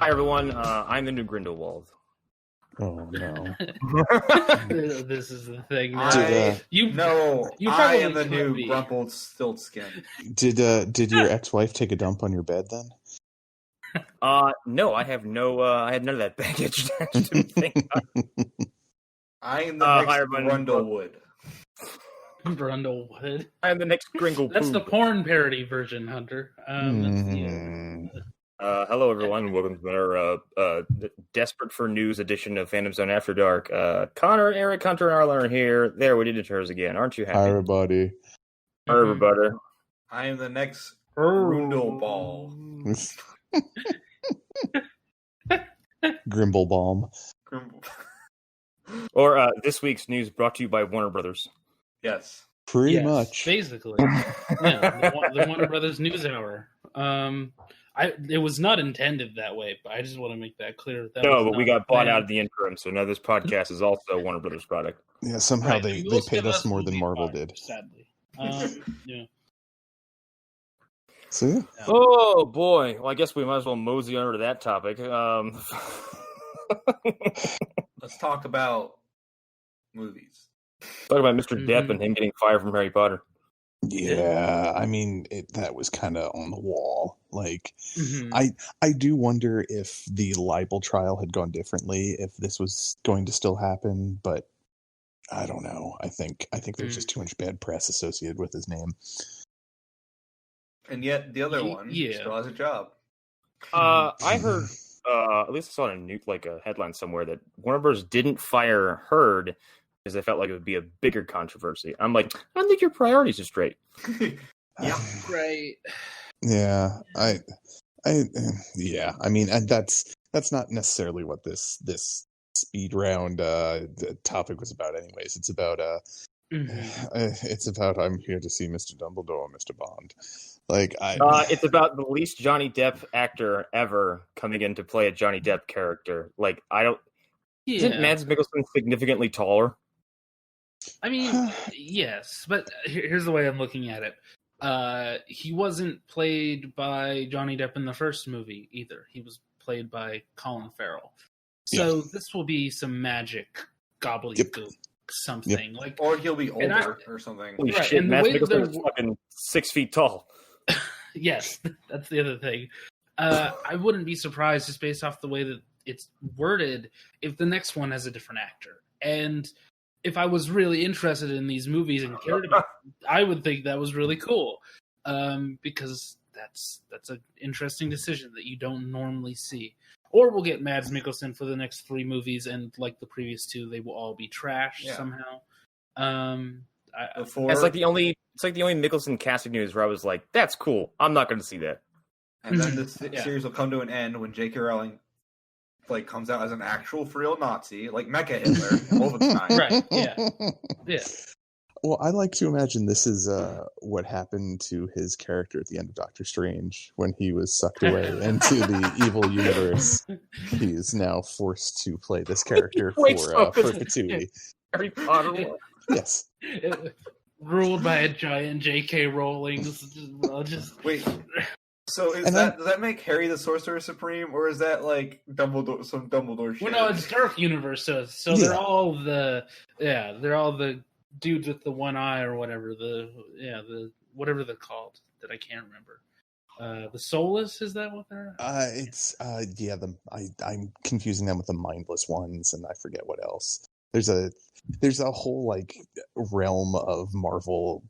Hi everyone, I'm the new Grindlewald. Oh no! This is the thing. I am the new be. Grumpled Stiltskin. Did your ex-wife take a dump on your bed then? No, I have I had none of that baggage. I am the next Grundlewood. Grundlewood. I am the next Gringle. That's the porn parody version, Hunter. Hello everyone, welcome to our desperate for news edition of Phantom Zone After Dark. Connor, Eric, Hunter, and Arlen are here. There, we did it to hers again. Aren't you happy? Hi everybody. Hi everybody. I am the next Grundleball. Grimblebalm. Or this week's news brought to you by Warner Brothers. Yes. Pretty much. Basically. Yeah, the Warner Brothers News Hour. It was not intended that way, but I just want to make that clear. But we got bought out of the interim, so now this podcast is also a Warner Brothers product. Yeah, somehow they paid us more than Marvel did. Sadly. Yeah. So yeah. Oh boy! Well, I guess we might as well mosey under to that topic. Let's talk about movies. Talk about Mr. Depp and him getting fired from Harry Potter. Yeah, I mean that was kind of on the wall. Like, I do wonder if the libel trial had gone differently, if this was going to still happen. But I don't know. I think there's just too much bad press associated with his name. And yet the other one still has a job. I heard, at least I saw in a headline somewhere that Warner Bros. Didn't fire Heard because they felt like it would be a bigger controversy. I'm like, I don't think your priorities are straight. Yeah, right. Yeah, I mean, and that's not necessarily what this speed round topic was about. Anyways, it's about I'm here to see Mr. Dumbledore, Mr. Bond. Like it's about the least Johnny Depp actor ever coming in to play a Johnny Depp character. Like isn't Mads Mikkelsen significantly taller? I mean, yes, but here's the way I'm looking at it. He wasn't played by Johnny Depp in the first movie either. He was played by Colin Farrell. So this will be some magic gobbledygook something. Or he'll be older or something. Holy shit, Mads Mikkelsen is fucking 6 feet tall. Yes, that's the other thing. I wouldn't be surprised just based off the way that it's worded if the next one has a different actor. And if I was really interested in these movies and cared about them, I would think that was really cool. Because that's an interesting decision that you don't normally see. Or we'll get Mads Mikkelsen for the next 3 movies, and like the previous 2, they will all be trash somehow. It's like the only Mikkelsen casting news where I was like, "That's cool. I'm not going to see that." And then the series will come to an end when J.K. Rowling comes out as an actual for real Nazi, like Mecha Hitler, Wolfenstein. Right? Yeah. Well, I like to imagine this is what happened to his character at the end of Doctor Strange when he was sucked away into the evil universe. He is now forced to play this character for perpetuity. Harry Potter. Yes. Ruled by a giant J.K. Rowling. Wait. So does that make Harry the Sorcerer Supreme, or is that like Dumbledore, some Dumbledore shit? Well, no, it's Dark Universe, so they're all the dudes with the one eye or whatever. Whatever they're called that I can't remember. The Soulless, is that what they're? I'm confusing them with the Mindless Ones, and I forget what else. There's a whole realm of Marvel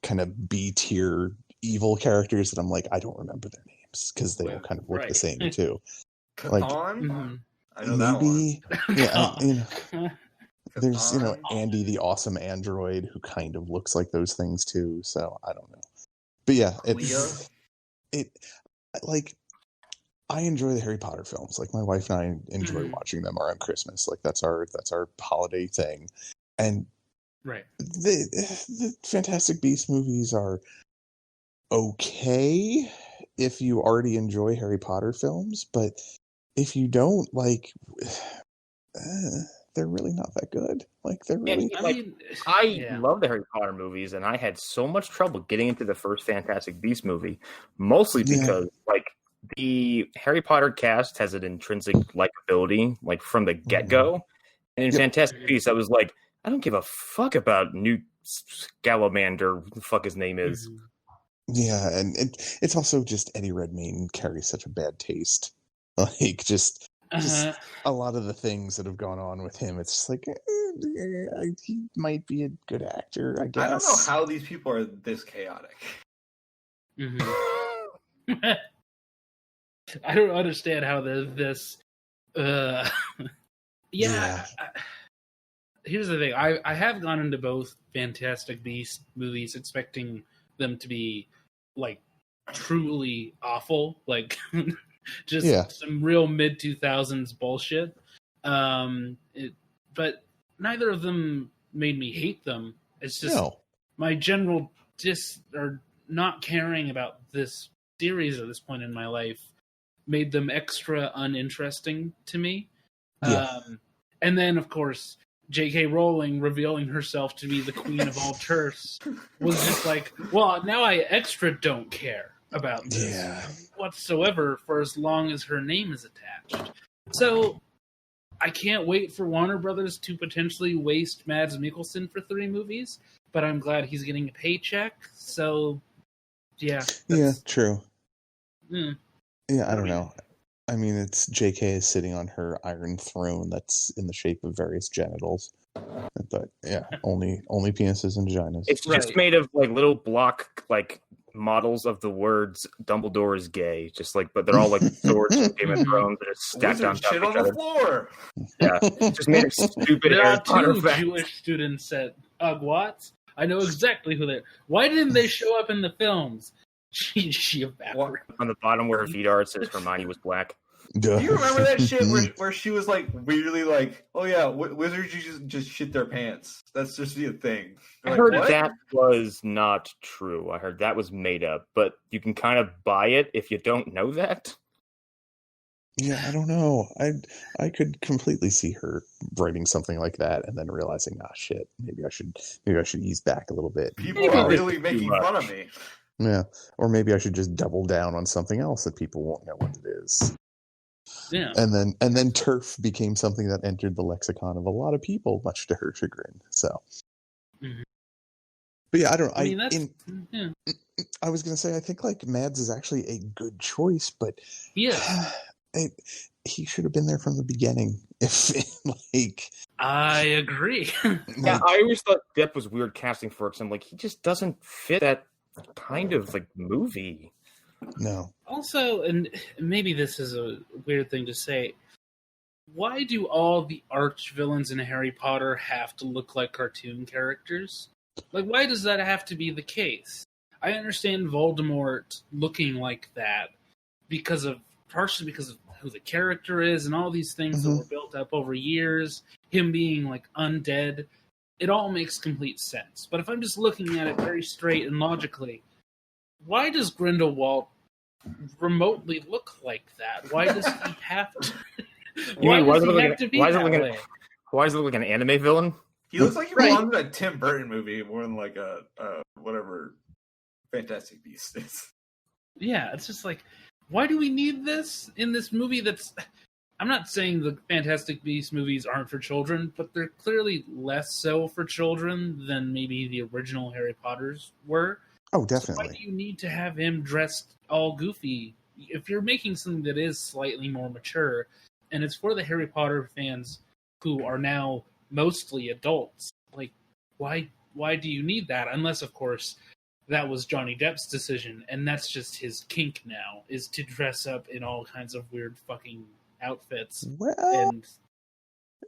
kind of B tier evil characters that I'm like, I don't remember their names because they all kind of look the same too. Catan? I know maybe, that one. There's Andy the Awesome Android who kind of looks like those things too. So I don't know, but yeah, I enjoy the Harry Potter films. Like my wife and I enjoy watching them around Christmas. Like that's our holiday thing. And the Fantastic Beasts movies are okay if you already enjoy Harry Potter films, but if you don't, they're really not that good. They're really I love the Harry Potter movies, and I had so much trouble getting into the first Fantastic Beasts movie, mostly because the Harry Potter cast has an intrinsic likability, like from the get-go. And in Fantastic Beasts, I was like, I don't give a fuck about Newt Scamander, who the fuck his name is. Yeah, and it's also just Eddie Redmayne carries such a bad taste. Like, just a lot of the things that have gone on with him, it's just like, he might be a good actor, I guess. I don't know how these people are this chaotic. I don't understand how they're this. Here's the thing. I have gone into both Fantastic Beasts movies expecting them to be, like, truly awful. Like, just some real mid-2000s bullshit. But neither of them made me hate them. It's just my general or not caring about this series at this point in my life made them extra uninteresting to me. And then, of course, J.K. Rowling revealing herself to be the queen of all turfs was just like, well, now I extra don't care about this whatsoever for as long as her name is attached. So I can't wait for Warner Brothers to potentially waste Mads Mikkelsen for 3 movies, but I'm glad he's getting a paycheck. So, true. Yeah, I don't know. I mean, it's J.K. is sitting on her iron throne that's in the shape of various genitals. But only penises and vaginas. It's just made of like little block like models of the words "Dumbledore is gay," just like, but they're all like swords from Game of Thrones that are stacked on top of each other. Floor. Yeah, just made of stupid. There are 2 Jewish students at Hogwarts. I know exactly who they are. Why didn't they show up in the films? She evaporated. On the bottom where her feet are, it says Hermione was black. Do you remember that shit where she was like weirdly like, oh yeah, wizards just shit their pants? That's just a thing. I heard that was not true. I heard that was made up, but you can kind of buy it if you don't know that. Yeah, I don't know. I could completely see her writing something like that and then realizing, shit, maybe I should ease back a little bit. People are really making fun of me. Yeah, or maybe I should just double down on something else that people won't know what it is. Yeah, and then turf became something that entered the lexicon of a lot of people, much to her chagrin. So, but yeah, I don't. I was gonna say I think like Mads is actually a good choice, but he should have been there from the beginning. I agree. Yeah, I always thought Depp was weird casting for it. Cause I'm like, he just doesn't fit that kind of like movie. No. Also, and maybe this is a weird thing to say, why do all the arch villains in Harry Potter have to look like cartoon characters? Like, why does that have to be the case? I understand Voldemort looking like that partially because of who the character is and all these things that were built up over years, him being like undead. It all makes complete sense. But if I'm just looking at it very straight and logically, why does Grindelwald remotely look like that? Why does he have to? Why does he have to be that way? Why does it look like an anime villain? He looks like he belongs in a Tim Burton movie more than like a whatever Fantastic Beasts is. Yeah, it's just like, why do we need this in this movie that's... I'm not saying the Fantastic Beasts movies aren't for children, but they're clearly less so for children than maybe the original Harry Potters were. Oh, definitely. So why do you need to have him dressed all goofy? If you're making something that is slightly more mature, and it's for the Harry Potter fans who are now mostly adults, like, why do you need that? Unless, of course, that was Johnny Depp's decision, and that's just his kink now, is to dress up in all kinds of weird fucking outfits. Well, and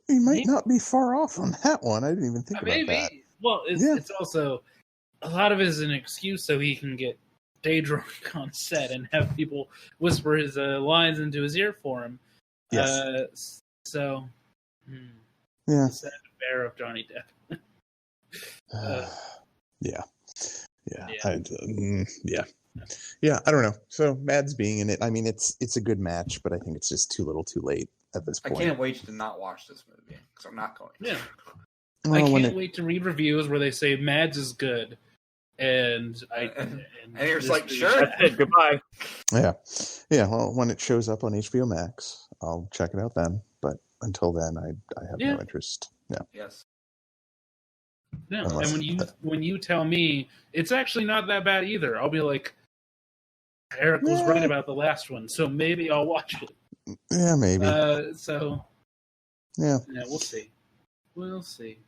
he might not be far off on that one. I didn't even think about that. Well, it's also... A lot of it is an excuse so he can get day drunk on set and have people whisper his lines into his ear for him. Yes. Sad affair of Johnny Depp. Yeah. I don't know. So Mads being in it, I mean, it's a good match, but I think it's just too little, too late at this point. I can't wait to not watch this movie because I'm not going to. Yeah. I can't wait to read reviews where they say Mads is good, And you're just like, sure. That's it. Goodbye. Yeah. Well, when it shows up on HBO Max, I'll check it out then. But until then, I have no interest. Yeah. Yes. No, and when you tell me it's actually not that bad either, I'll be like, Eric was right about the last one, so maybe I'll watch it. Yeah, maybe. Yeah, we'll see. We'll see.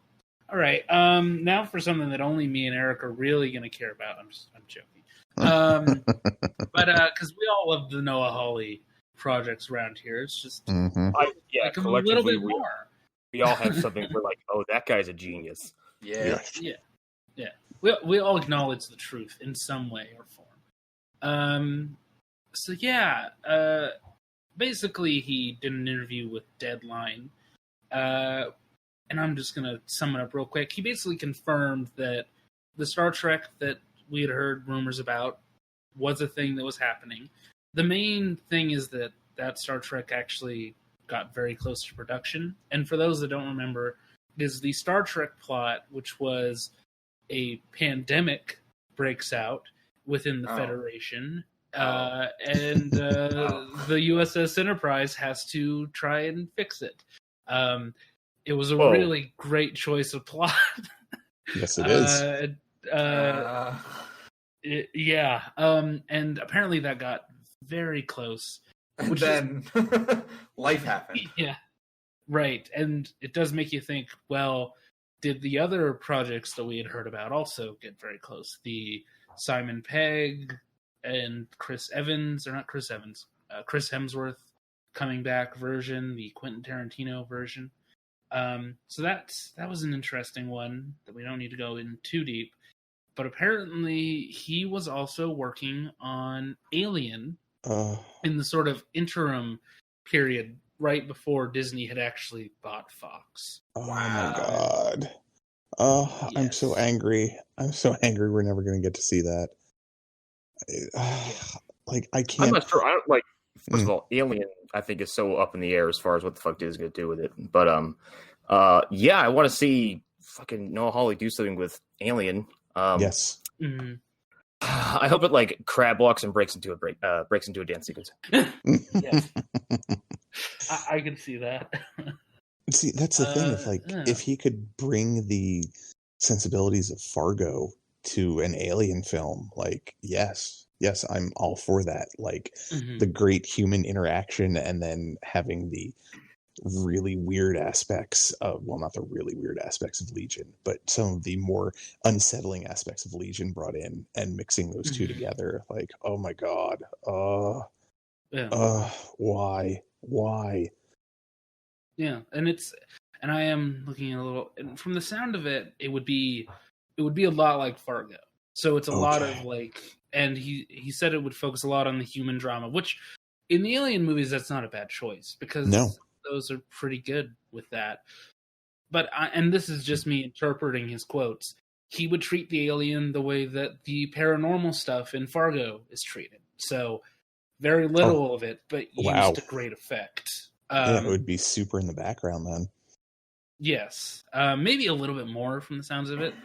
All right. Now for something that only me and Eric are really going to care about. I'm joking. But because we all love the Noah Hawley projects around here, it's just Mm-hmm. like a little bit more. We all have something we're like, oh, that guy's a genius. Yeah. We all acknowledge the truth in some way or form. Basically he did an interview with Deadline, and I'm just gonna sum it up real quick. He basically confirmed that the Star Trek that we had heard rumors about was a thing that was happening. The main thing is that Star Trek actually got very close to production. And for those that don't remember, it is the Star Trek plot, which was a pandemic breaks out within the Federation, and the USS Enterprise has to try and fix it. It was a really great choice of plot. Yes, it is. And apparently that got very close. Which then life happened. Yeah, right. And it does make you think, well, did the other projects that we had heard about also get very close? The Simon Pegg and Chris Hemsworth coming back version, the Quentin Tarantino version. So that was an interesting one that we don't need to go in too deep. But apparently he was also working on Alien in the sort of interim period right before Disney had actually bought Fox. Oh my God. Yes. I'm so angry. We're never going to get to see that. I can't. I'm not sure. I don't like. First of all, Alien, I think, is so up in the air as far as what the fuck Disney's going to do with it. But I want to see fucking Noah Hawley do something with Alien. Yes. Mm-hmm. I hope it like crab walks and breaks into a dance sequence. Yes. I can see that. See, that's the thing. If he could bring the sensibilities of Fargo to an Alien film, yes, I'm all for that. The great human interaction, and then having the really weird aspects of, well, not the really weird aspects of Legion, but some of the more unsettling aspects of Legion brought in, and mixing those two together. Oh my God. Why? Yeah. And I am looking a little, and from the sound of it, it would be a lot like Fargo. So it's a lot of and he said it would focus a lot on the human drama, which in the Alien movies, that's not a bad choice, because those are pretty good with that. But and this is just me interpreting his quotes. He would treat the alien the way that the paranormal stuff in Fargo is treated. So very little of it, but used to great effect. It would be super in the background then. Yes. Maybe a little bit more from the sounds of it.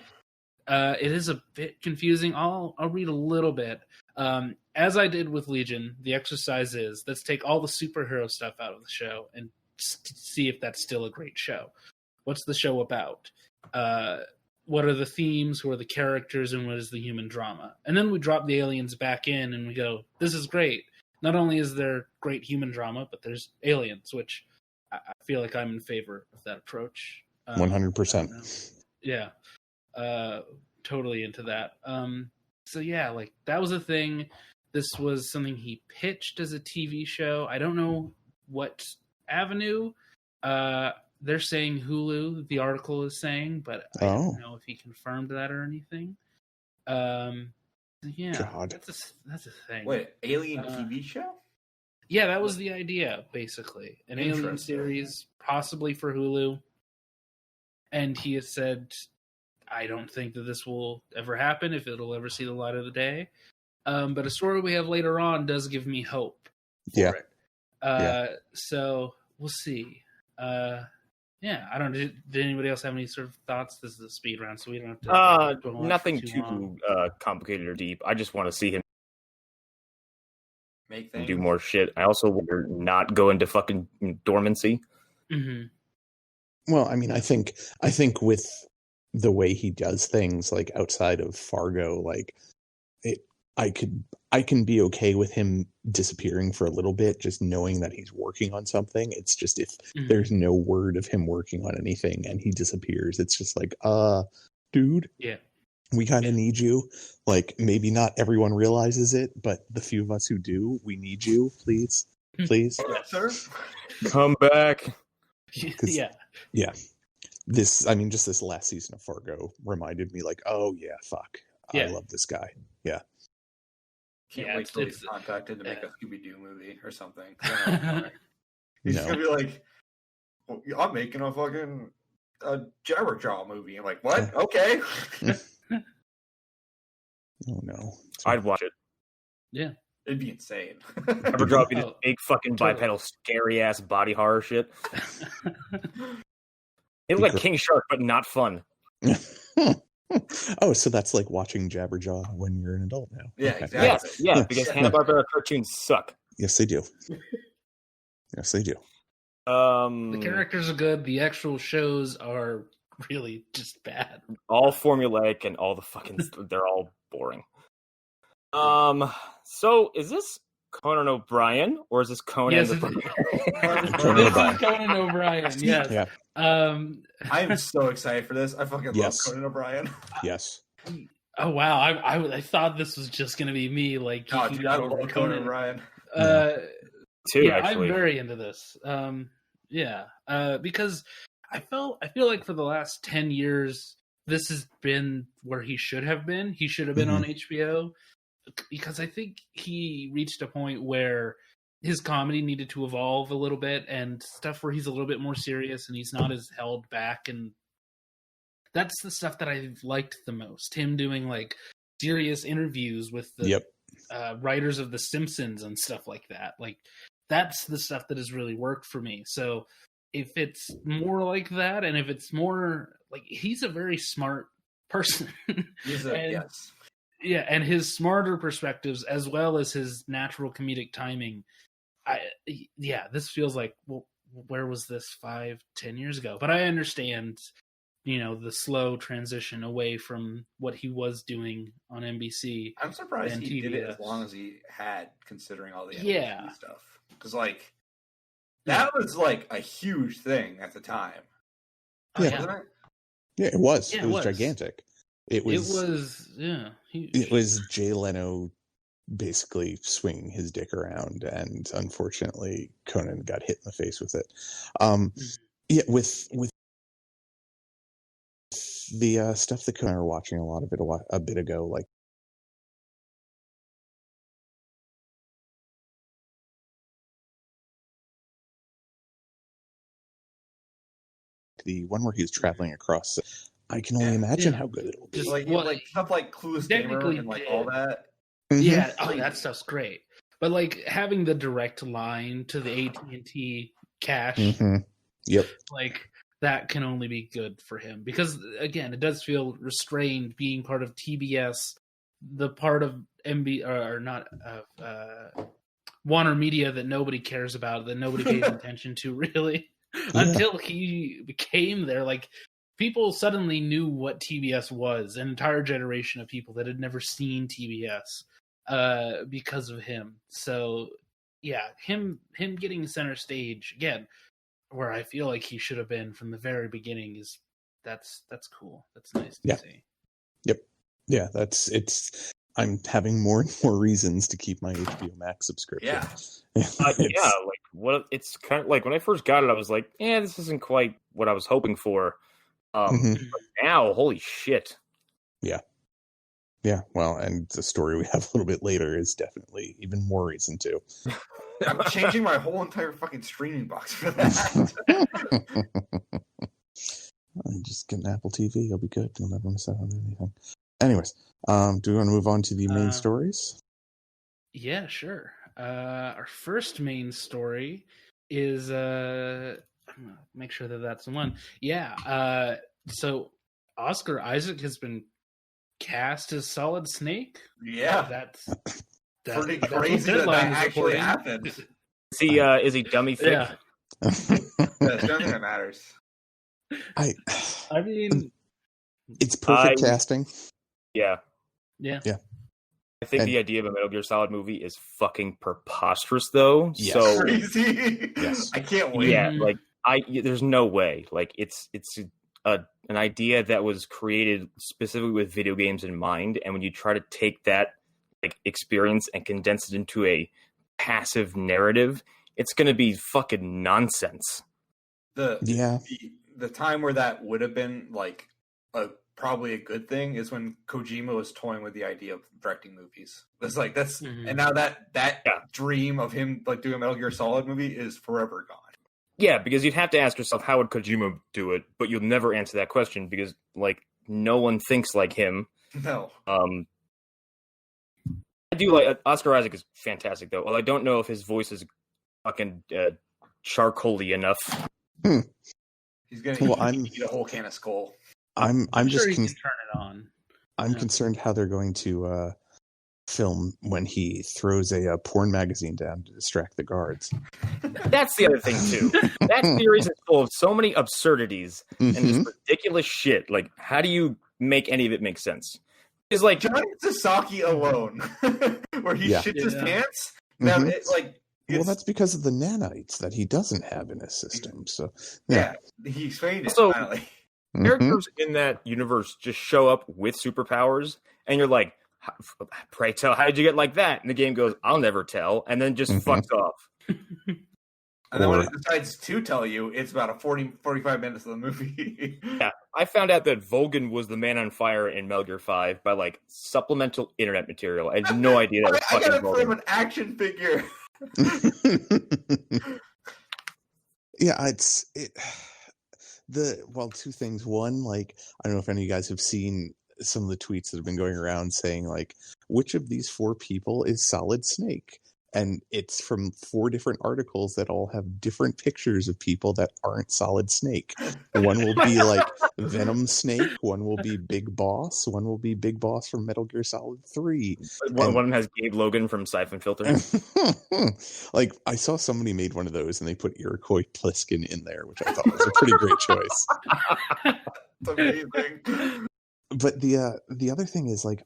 It is a bit confusing. I'll read a little bit. As I did with Legion, the exercise is, let's take all the superhero stuff out of the show and see if that's still a great show. What's the show about? What are the themes? Who are the characters? And what is the human drama? And then we drop the aliens back in and we go, this is great. Not only is there great human drama, but there's aliens, which I feel like I'm in favor of that approach. 100%. Yeah. Totally into that. So yeah, that was a thing. This was something he pitched as a TV show. I don't know what avenue. They're saying Hulu, the article is saying, but I don't know if he confirmed that or anything. Yeah, God. That's a thing. Wait, Alien TV show? Yeah, that was the idea, basically. An Alien series, possibly for Hulu. And he has said, I don't think that this will ever happen, if it'll ever see the light of the day. But a story we have later on does give me hope for it. So we'll see. Yeah, I don't. Did anybody else have any sort of thoughts? This is a speed round, so we don't have to. Nothing too complicated or deep. I just want to see him make things. Do more shit. I also want to not go into fucking dormancy. Mm-hmm. Well, I mean, I think with the way he does things, like outside of Fargo, like I can be okay with him disappearing for a little bit, just knowing that he's working on something. It's just if there's no word of him working on anything and he disappears, it's just like, dude, yeah, we kind of need you. Like, maybe not everyone realizes it, but the few of us who do, we need you. Please. Yes, sir. Come back. Yeah. This last season of Fargo reminded me, like, oh yeah, fuck. Yeah. I love this guy. Yeah. Can't wait till he's contacted to make a Scooby-Doo movie or something. He's No. gonna be like, well, I'm making a fucking Jabberjaw movie. I'm like, what? Okay. Oh no. I'd watch it. Yeah. It'd be insane. Jabberjaw would be this big fucking bipedal, scary ass body horror shit. It looked like King Shark, but not fun. Oh, so that's like watching Jabberjaw when you're an adult now. Yeah, Okay. exactly. Yeah, because Hanna-Barbera cartoons suck. Yes, they do. Yes, they do. The characters are good. The actual shows are really just bad. All formulaic and all the fucking they're all boring. So is this Conan O'Brien or is this Conan? Yes, Conan O'Brien. Conan O'Brien. Yes. Yeah. I am so excited for this. I fucking love Conan O'Brien. Yes. Oh wow! I thought this was just gonna be me like dude, I love Conan O'Brien. Too, yeah, actually. I'm very into this. Because I feel like for the last 10 years, this has been where he should have been. He should have been on HBO, because I think he reached a point where his comedy needed to evolve a little bit, and stuff where he's a little bit more serious and he's not as held back. And that's the stuff that I've liked the most. Him doing like serious interviews with the writers of The Simpsons and stuff like that. Like, that's the stuff that has really worked for me. So if it's more like that, and if it's more like, he's a very smart person. Yes. Yeah, and his smarter perspectives as well as his natural comedic timing. This feels like, well, where was this 5-10 years ago? But I understand, the slow transition away from what he was doing on NBC. I'm surprised he did it as long as he had, considering all the NBC stuff. Because, like, that was, like, a huge thing at the time. Yeah, wasn't it? Yeah, it was. Yeah, it was gigantic. It was huge. It was Jay Leno basically swinging his dick around, and unfortunately Conan got hit in the face with it. With the stuff that Conan and I were watching a lot of it a bit ago, like the one where he's traveling across, I can only imagine how good it'll be. Just like stuff like Clueless Gamer and like all that. Yeah, that stuff's great. But like having the direct line to the AT&T cash, like that can only be good for him, because again, it does feel restrained being part of TBS, the part of Warner Media that nobody cares about, that nobody pays attention to really, until he became there. Like, people suddenly knew what TBS was, an entire generation of people that had never seen TBS because of him. So yeah, him getting center stage again, where I feel like he should have been from the very beginning, that's cool. That's nice to see. Yeah, I'm having more and more reasons to keep my HBO Max subscription. It's kind of like when I first got it, I was like, this isn't quite what I was hoping for. But now, holy shit. Yeah, well, and the story we have a little bit later is definitely even more reason to. I'm changing my whole entire fucking streaming box for that. Just get an Apple TV, you'll be good. You'll never miss out on anything. Anyways, do we want to move on to the main stories? Yeah, sure. Our first main story is make sure that that's the one. Yeah. So Oscar Isaac has been cast as Solid Snake. Yeah, that's pretty crazy that actually happened. Is he dummy thick? Yeah. That's nothing that matters. I mean, it's perfect casting. Yeah. I think And the idea of a Metal Gear Solid movie is fucking preposterous, though. Yes. So crazy. Yes. I can't wait. Yeah, like there's no way. Like it's an idea that was created specifically with video games in mind, and when you try to take that like experience and condense it into a passive narrative, it's going to be fucking nonsense. The time where that would have been like probably a good thing is when Kojima was toying with the idea of directing movies. It's like and now that dream of him like doing a Metal Gear Solid movie is forever gone. Yeah, because you'd have to ask yourself, how would Kojima do it? But you'll never answer that question because like no one thinks like him. No. I do like Oscar Isaac is fantastic though. Well, I don't know if his voice is fucking charcoal-y enough. He's gonna eat a whole can of Skull. I'm just sure he can turn it on. I'm concerned how they're going to film when he throws a porn magazine down to distract the guards. That's the other thing too. That series is full of so many absurdities and just ridiculous shit. Like, how do you make any of it make sense? It's like John Sasaki alone, where he shits his pants. Now it's like. Well, that's because of the nanites that he doesn't have in his system. So he explained it so, finally. Characters in that universe just show up with superpowers, and you're like, pray tell, how did you get like that? And the game goes, I'll never tell, and then just fucks off. And then when it decides to tell you, it's about 45 minutes of the movie. Yeah, I found out that Volgan was the man on fire in Metal Gear 5 by like supplemental internet material. I had no idea that was fucking Volgan. I got it from an action figure. Yeah, two things. One, like, I don't know if any of you guys have seen some of the tweets that have been going around saying like, which of these 4 people is Solid Snake? And it's from 4 different articles that all have different pictures of people that aren't Solid Snake. One will be like Venom Snake, one will be Big Boss, one will be Big Boss from Metal Gear Solid 3. One of them has Gabe Logan from Siphon Filter. Like, I saw somebody made one of those and they put Iroquois Pliskin in there, which I thought was a pretty great choice. That's amazing. But the other thing is, like,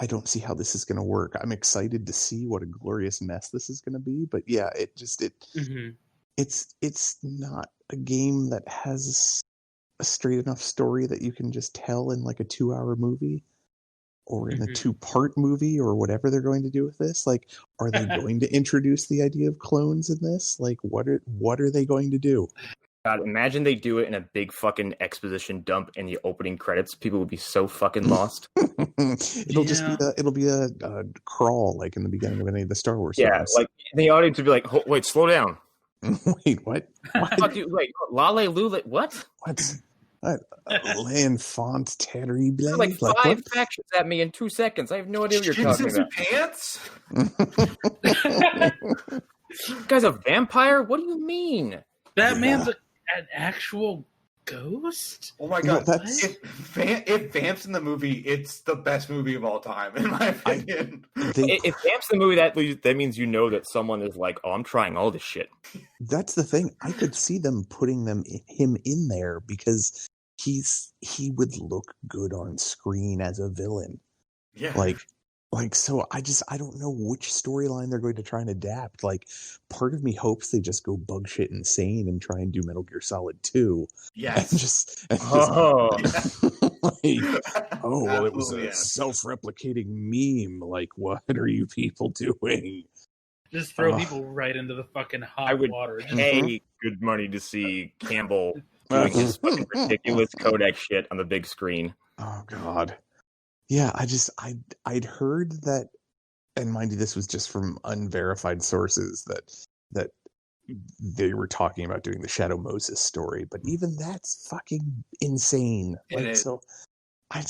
I don't see how this is going to work. I'm excited to see what a glorious mess this is going to be. But yeah, it's not a game that has a straight enough story that you can just tell in like a 2-hour movie or in a 2-part movie or whatever they're going to do with this. Like, are they going to introduce the idea of clones in this? Like, what are they going to do? God, imagine they do it in a big fucking exposition dump in the opening credits. People would be so fucking lost. It'll be a crawl like in the beginning of any of the Star Wars films. Like the audience would be like, oh, wait, slow down. Wait, what? Wait, Lale Lule, what? What? Land font tattery blade? Like 5 factions at me in 2 seconds. I have no idea what you're talking about. Pants? This guy's a vampire? What do you mean? That man's an actual ghost? Oh my god. If Vamp's in the movie, it's the best movie of all time, in my opinion. If Vamp's in the movie, that means you know that someone is like, oh, I'm trying all this shit. That's the thing. I could see them putting him in there because he would look good on screen as a villain. Yeah. So I don't know which storyline they're going to try and adapt. Like, part of me hopes they just go bug shit insane and try and do Metal Gear Solid 2. Yes. It was a self-replicating meme. Like, what are you people doing? Just throw people right into the fucking hot water. I would pay good money to see Campbell doing his fucking ridiculous codec shit on the big screen. Oh, God. Yeah, I'd heard that, and mind you, this was just from unverified sources, that they were talking about doing the Shadow Moses story, but even that's fucking insane. So I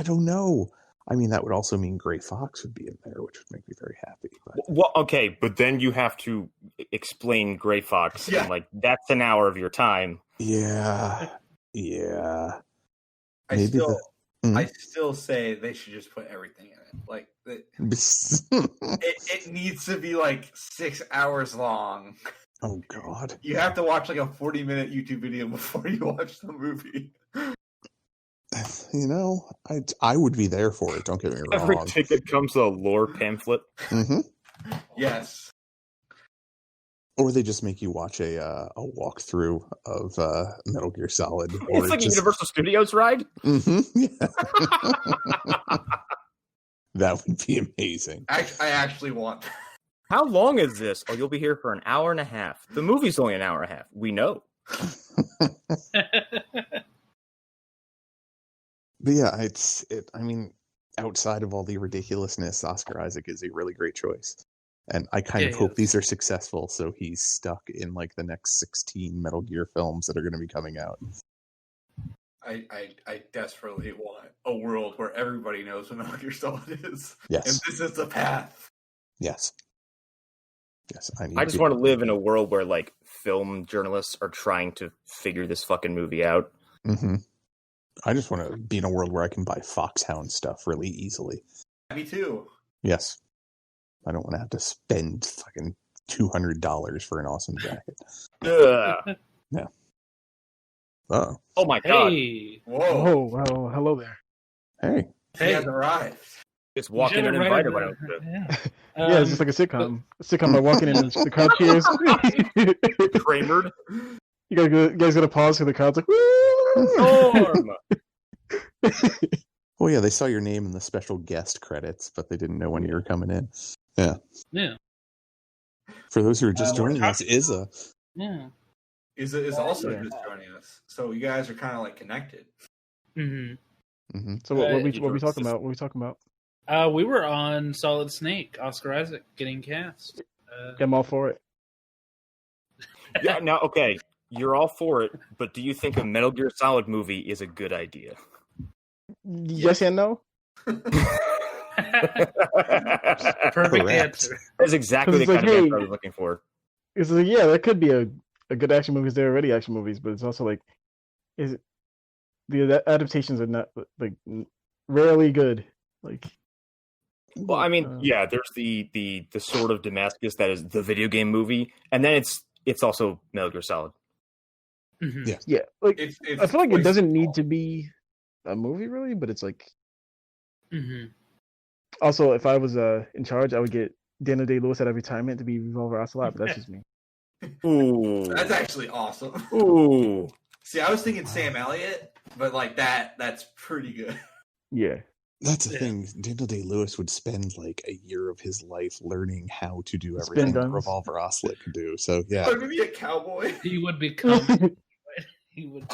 don't know. I mean, that would also mean Gray Fox would be in there, which would make me very happy. But... Well, okay, but then you have to explain Gray Fox, and like that's an hour of your time. Yeah. I still say they should just put everything in it. Like it needs to be like 6 hours long. Oh God! You have to watch like a 40-minute YouTube video before you watch the movie. You know, I would be there for it. Don't get me wrong. Every ticket comes with a lore pamphlet. Mm-hmm. Yes. Or they just make you watch a walkthrough of Metal Gear Solid. Or It's like a Universal Studios ride. Mm-hmm. Yeah. That would be amazing. I actually want that. How long is this? Oh, you'll be here for an hour and a half. The movie's only an hour and a half. We know. But yeah, I mean, outside of all the ridiculousness, Oscar Isaac is a really great choice. And I kind of hope these are successful, so he's stuck in like the next 16 Metal Gear films that are going to be coming out. I desperately want a world where everybody knows what Metal Gear Solid is. Yes. And this is the path. Yes. I just want to live in a world where like film journalists are trying to figure this fucking movie out. Mm-hmm. I just want to be in a world where I can buy Foxhound stuff really easily. Me too. Yes. I don't want to have to spend fucking $200 for an awesome jacket. Yeah. Oh my God. Hey. Whoa. Oh, well, hello there. Hey. He has arrived. Just walk in and invite him. Yeah, it's just like a sitcom. A sitcom by walking in and the crowd cheers. Kramered. You guys gotta pause because the crowd's like, woo! Storm! Oh yeah, they saw your name in the special guest credits, but they didn't know when you were coming in. Yeah. For those who are just joining us, Izza. Yeah. Izza is also just joining us. So you guys are kind of like connected. Mm-hmm. Mm-hmm. So what we talking about? What we talking about? We were on Solid Snake, Oscar Isaac getting cast. I'm all for it. Yeah, now, okay, you're all for it, but do you think a Metal Gear Solid movie is a good idea? Yes and no. Perfect answer. That's exactly the kind of answer I was looking for. It's like, yeah, that could be a good action movie. They're already action movies, but it's also like, the adaptations are not like rarely good. Like, well, I mean, yeah, there's the Sword of Damascus that is the video game movie, and then it's also Metal Gear Solid. Mm-hmm. Yeah. Like I feel like it doesn't need to be a movie really, but it's like. Mm-hmm. Also, if I was in charge, I would get Daniel Day-Lewis at every retirement to be Revolver Ocelot, but that's just me. Ooh, that's actually awesome. Ooh. See, I was thinking Sam Elliott, but like that's pretty good. Yeah. That's the thing. Daniel Day-Lewis would spend like a year of his life learning how to do everything that Revolver Ocelot could do. So yeah, maybe a cowboy. He would become. He would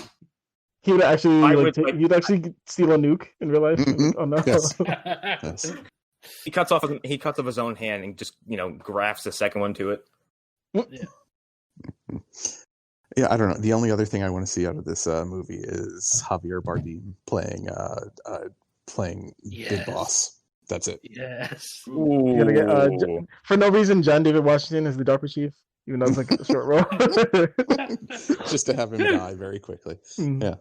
actually he'd actually steal a nuke in real life. Mm-hmm. Oh no! Yes. Yes. He cuts off his own hand and just grafts the second one to it. Yeah, I don't know. The only other thing I want to see out of this movie is Javier Bardem playing Big Boss. That's it. Yes. You gotta get, for no reason, John David Washington is the Darker Chief, even though it's like a short role. Just to have him die very quickly. Yeah.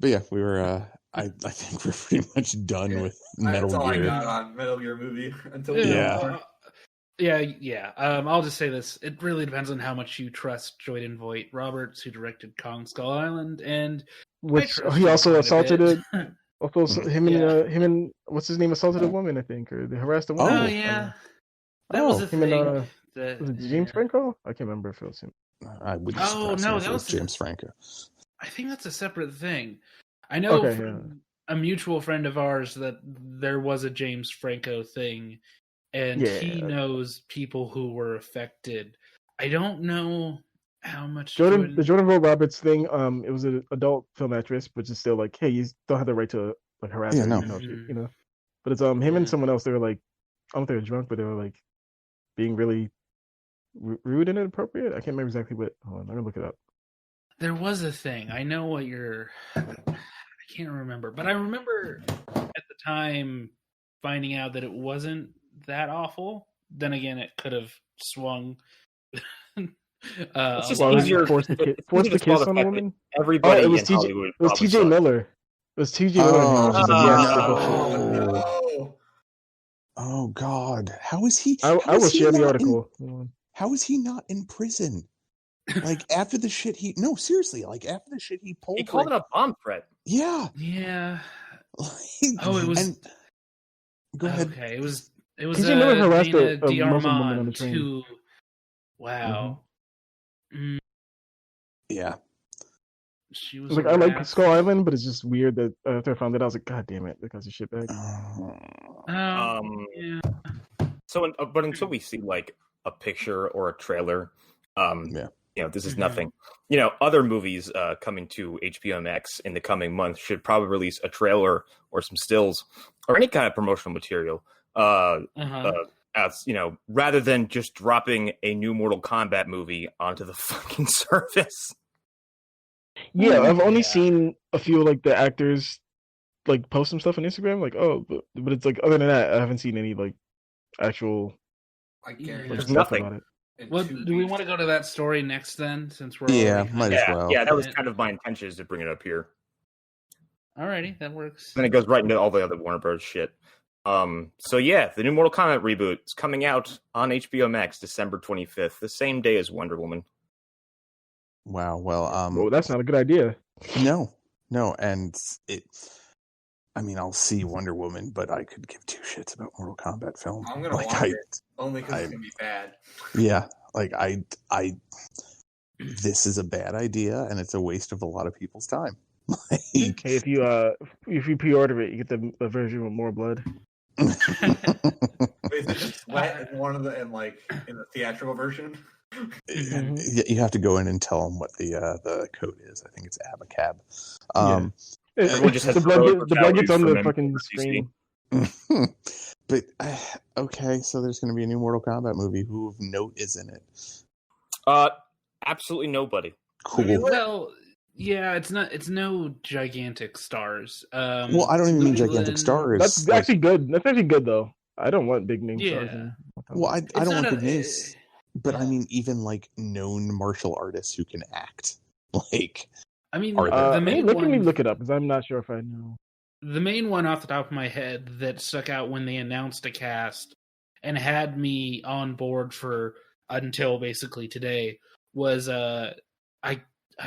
But yeah, we were. I think we're pretty much done with Metal Gear. That's all I got on Metal Gear movie until I'll just say this: it really depends on how much you trust Jordan Voight Roberts, who directed Kong Skull Island, and which he also assaulted Also, him and what's his name assaulted a woman, I think, or they harassed a woman. Oh yeah, that was a thing. Was it James Franco? I can't remember if it was him. I would. That was James Franco. I think that's a separate thing. I know from a mutual friend of ours that there was a James Franco thing, and he knows people who were affected. I don't know how much the Jordan Vogt Roberts thing. It was an adult film actress, but it's still like, hey, you don't have the right to like harass her. You know. But it's him and someone else. They were like, I don't think they were drunk, but they were like being really rude and inappropriate. I can't remember exactly what. Hold on, let me look it up. There was a thing. I know what you're. I can't remember, but I remember at the time finding out that it wasn't that awful. Then again, it could have swung. It's just Well, easier forced the kiss on a woman. Everybody it was in TJ Hollywood It was probably TJ sucked. Miller. It was TJ Miller. Oh, She said yes. no. Oh God! How is he? I will share the article. How is he not in prison? Like after the shit he seriously, like after the shit he pulled. He called it a bomb threat. Yeah. Yeah. It was. Go ahead. Okay, it was TJ Miller harassed Dana a Muslim woman on the Diarmond train. too. Wow. Mm-hmm. Yeah. She was like I like Skull Island, but it's just weird that after I found it, I was like, God damn it, because of shitbag. Yeah. So, but until we see like a picture or a trailer, this is nothing. Other movies coming to HBO Max in the coming month should probably release a trailer or some stills or any kind of promotional material. As rather than just dropping a new Mortal Kombat movie onto the fucking service. Yeah, I've only seen a few like the actors like post some stuff on Instagram, like but it's like other than that, I haven't seen any like actual. I guarantee like, there's stuff nothing. about it. Well, do we want to go to that story next then? Since we're might as well. Yeah, that was kind of my intention is to bring it up here. Alrighty, that works. Then it goes right into all the other Warner Bros. Shit. So yeah, the new Mortal Kombat reboot is coming out on HBO Max December 25th, the same day as Wonder Woman. Wow. Well, well, that's not a good idea. No, and I'll see Wonder Woman, but I could give two shits about Mortal Kombat film. I'm gonna watch it only because it's gonna be bad. Yeah, like I this is a bad idea, and it's a waste of a lot of people's time. Hey, if you pre-order it, you get the version with more blood. Wait, is it just sweat in one of the in the theatrical version? You have to go in and tell them what the code is. I think it's ABACAB. The blood gets on the fucking screen. But okay, so there's going to be a new Mortal Kombat movie. Who of note is in it? Absolutely nobody. Cool. Well, yeah, it's no gigantic stars. Well, I don't even mean gigantic stars. That's actually good. That's actually good though. I don't want big name stars. Well, I don't want big names. But I mean, even like known martial artists who can act. Like, I mean, the main let one, me look it up because I'm not sure if I know. The main one off the top of my head that stuck out when they announced a cast and had me on board for until basically today was I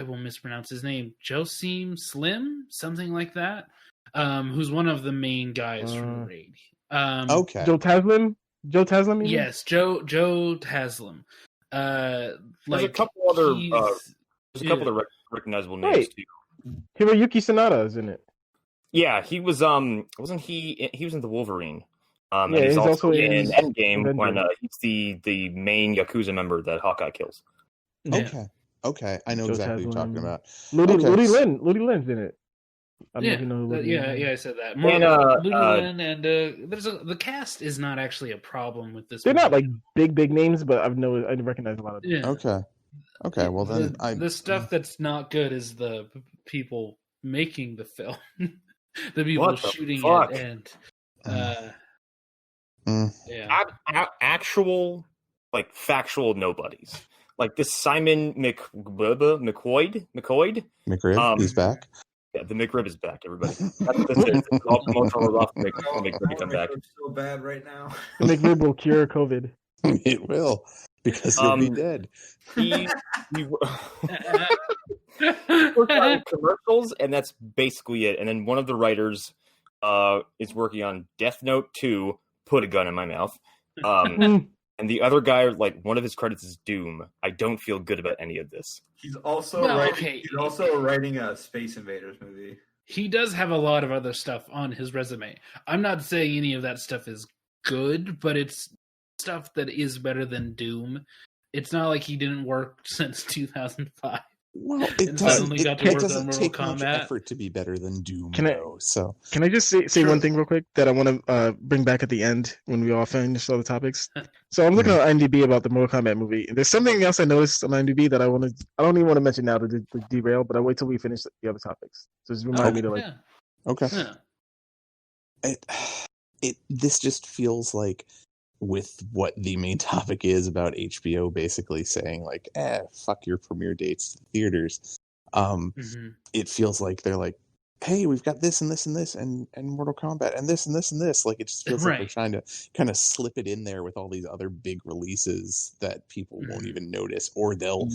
will mispronounce his name, Joseem Slim, something like that. Who's one of the main guys from Raid. Okay. Joe Taslim. Yes, Joe Taslim. There's a couple other recognizable names too. Hiroyuki Sanada is in it. Yeah, he was wasn't he? He was in the Wolverine. Yeah, he's also in Endgame when he's the main Yakuza member that Hawkeye kills. Yeah. Okay, I know exactly what you're talking about. Ludi Lin's in it. I said that. The cast is not actually a problem with this. They're not like big names, but I recognize a lot of them. Yeah. Okay. Well, then the stuff that's not good is the people making the film, the people shooting it, and actual like factual nobodies. Like this Simon McCoy. He's back. Yeah, the McRib is back, everybody. That's it. All promotional was off the McRib come back. It's so bad right now. The McRib will cure COVID. It will, because he'll be dead. He worked on commercials, and that's basically it. And then one of the writers is working on Death Note 2, put a gun in my mouth. And the other guy, like, one of his credits is Doom. I don't feel good about any of this. He's also writing a Space Invaders movie. He does have a lot of other stuff on his resume. I'm not saying any of that stuff is good, but it's stuff that is better than Doom. It's not like he didn't work since 2005. Well, it doesn't take much effort to be better than Doom, Can I just say one thing real quick that I want to bring back at the end when we all finish all the topics? So I'm looking at IMDb about the Mortal Kombat movie. There's something else I noticed on IMDb that I don't even want to mention now to derail, but I wait till we finish the other topics. So just remind me to Okay. Yeah. This just feels like, with what the main topic is about HBO basically saying like, fuck your premiere dates to the theaters. It feels like they're like, hey, we've got this and this and this and Mortal Kombat and this and this and this. Like, it just feels like they're trying to kind of slip it in there with all these other big releases that people won't even notice, or they'll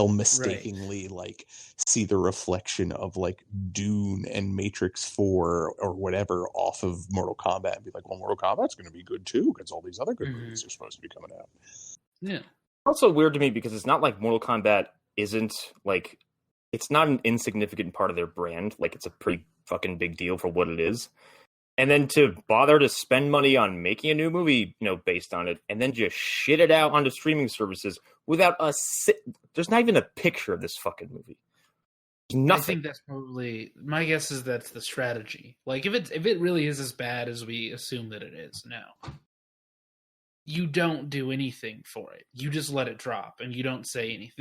mistakenly like see the reflection of like Dune and Matrix 4 or whatever off of Mortal Kombat and be like, well, Mortal Kombat's going to be good too because all these other good movies are supposed to be coming out. Yeah. Also weird to me because it's not like Mortal Kombat isn't like, it's not an insignificant part of their brand. Like, it's a pretty fucking big deal for what it is. And then to bother to spend money on making a new movie, based on it, and then just shit it out onto streaming services without there's not even a picture of this fucking movie. There's nothing. I think that's probably, my guess is that's the strategy. Like, if it really is as bad as we assume that it is now, you don't do anything for it. You just let it drop and you don't say anything.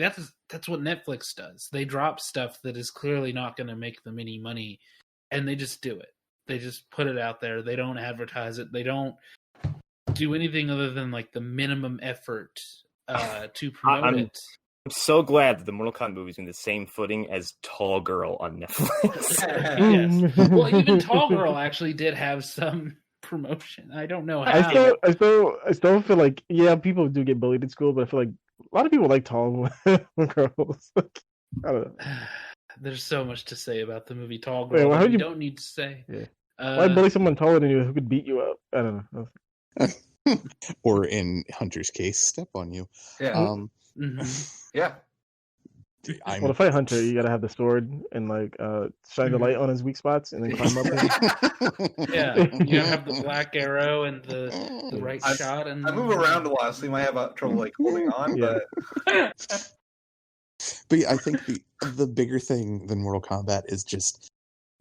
That's what Netflix does. They drop stuff that is clearly not going to make them any money, and they just do it. They just put it out there. They don't advertise it. They don't do anything other than like the minimum effort to promote it. I'm so glad that the Mortal Kombat movie is in the same footing as Tall Girl on Netflix. Yes. Well, even Tall Girl actually did have some promotion. I don't know how. I still feel like, people do get bullied at school, but I feel like a lot of people like tall girls. I don't know. There's so much to say about the movie Tall Girl. That you don't need to say. Yeah. Why bully someone taller than you who could beat you up? I don't know. Or in Hunter's case, step on you. Yeah. Yeah. Well, to fight Hunter, you gotta have the sword and like shine the light on his weak spots and then climb up. Yeah, you have the black arrow and the right shot. And I move around a lot, so you might have trouble like holding on. But I think the bigger thing than Mortal Kombat is just,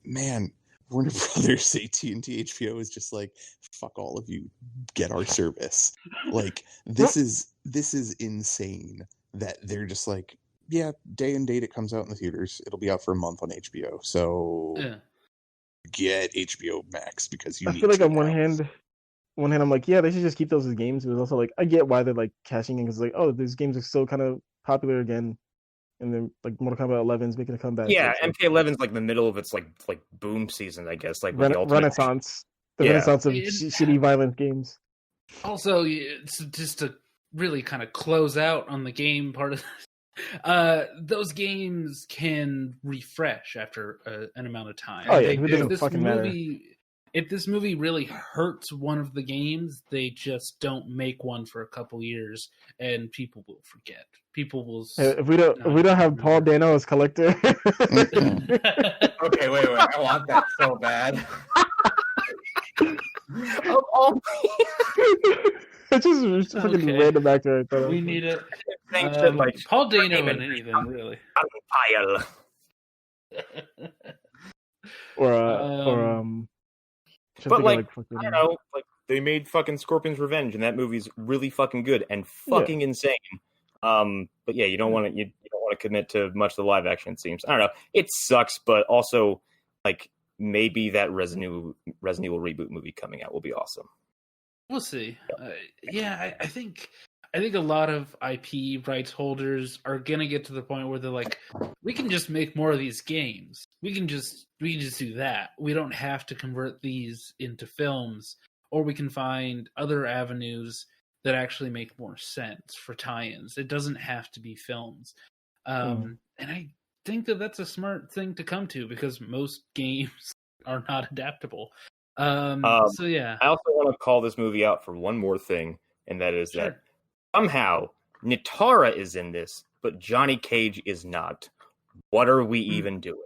man, Warner Brothers, AT&T, HBO is just like, fuck all of you, get our service. Like, this is insane that they're just like, yeah, day and date it comes out in the theaters. It'll be out for a month on HBO. So get HBO Max because you. I feel like on one hand, I'm like, yeah, they should just keep those as games. But it's also like, I get why they're like cashing in because like, oh, these games are still kind of popular again, and then like Mortal Kombat 11 is making a comeback. Yeah, MK11 is like the middle of its like boom season, I guess. Like Renaissance, Renaissance of shitty violent games. Also, it's just to really kind of close out on the game part of. Those games can refresh after an amount of time. Oh yeah, it doesn't fucking matter. If this movie really hurts one of the games, they just don't make one for a couple years, and people will forget. People will. If we don't have Paul Dano as collector. Okay, wait. I want that so bad. It's just fucking random actor. We need it. Like Paul Dano in anything, really. But like, I don't know, like they made fucking Scorpion's Revenge, and that movie's really fucking good and fucking insane. But yeah, you don't want to commit to much of the live action. It seems, I don't know, it sucks, but also like maybe that Resident Evil reboot movie coming out will be awesome. We'll see. I think a lot of IP rights holders are gonna get to the point where they're like, we can just make more of these games. We can just do that. We don't have to convert these into films, or we can find other avenues that actually make more sense for tie-ins. It doesn't have to be films. And I think that's a smart thing to come to because most games are not adaptable. So yeah, I also want to call this movie out for one more thing, and that is that somehow Nitara is in this, but Johnny Cage is not. What are we even doing?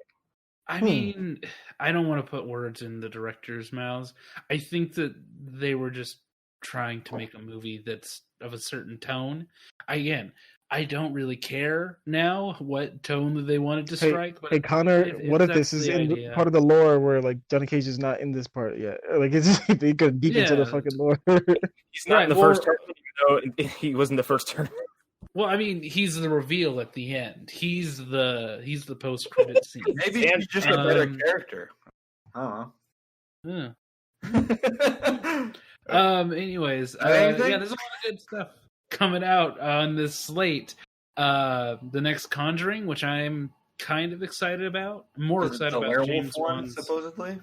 I mean, I don't want to put words in the director's mouths. I think that they were just trying to make a movie that's of a certain tone. Again, I don't really care now what tone that they wanted to strike. Hey Connor, what if this is in part of the lore where like Johnny Cage is not in this part yet? Like it's they could deep into the fucking lore. He's not in the first turn, even though he was in the first turn. Well, I mean, he's the reveal at the end. He's the post credit scene. Maybe he's just a better character. I don't know. Yeah. Anyways, yeah, there's a lot of good stuff coming out on this slate. The next Conjuring, which I'm kind of excited about. I'm more excited about James Wan's. Supposedly,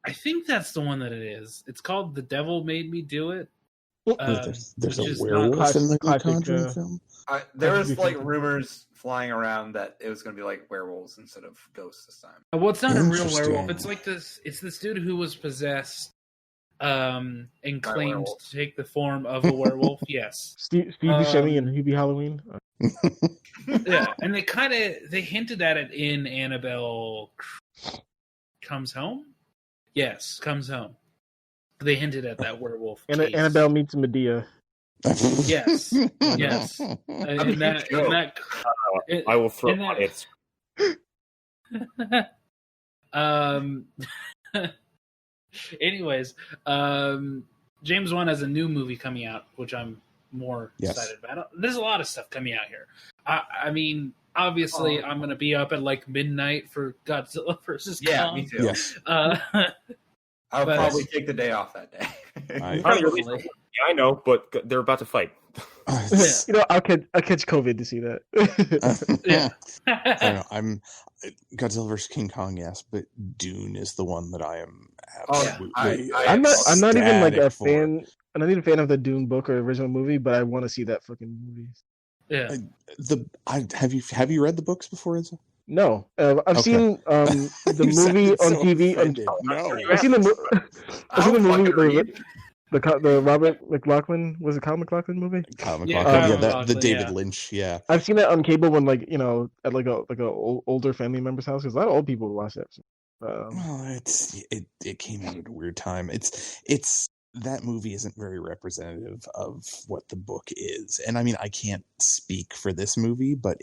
I think that's the one that it is. It's called The Devil Made Me Do It. There's a werewolf in the Conjuring film. There was like rumors flying around that it was going to be like werewolves instead of ghosts this time. Well, it's not a real werewolf. It's like this. It's this dude who was possessed, and claimed to take the form of a werewolf. Yes, Steve Buscemi and Hubie Halloween. Yeah, and they hinted at it in Annabelle Comes Home. Yes, Comes Home. They hinted at that werewolf. Annabelle meets Medea. Yes, yes. I will throw on it. Anyways, James Wan has a new movie coming out, which I'm more excited about. There's a lot of stuff coming out here. I mean, obviously, I'm going to be up at like midnight for Godzilla vs. Kong. Yeah, me too. Yes. I'll probably take the day off that day. I know, but they're about to fight. You know, I'll catch COVID to see that. Yeah. I don't know, Godzilla vs. King Kong, yes, but Dune is the one that I am absolutely. I'm not even like a fan. I'm not even a fan of the Dune book or original movie, but I want to see that fucking movie. Yeah. Have you read the books before, Izzo? No, I've seen the movie on TV. I've seen the movie. The Robert McLaughlin, was it Kyle McLaughlin movie? Kyle McLaughlin, the David Lynch, yeah. I've seen that on cable when, like, you know, at like a older family member's house, because a lot of old people watch that. Well, it came out at a weird time. It's that movie isn't very representative of what the book is, and I mean, I can't speak for this movie, but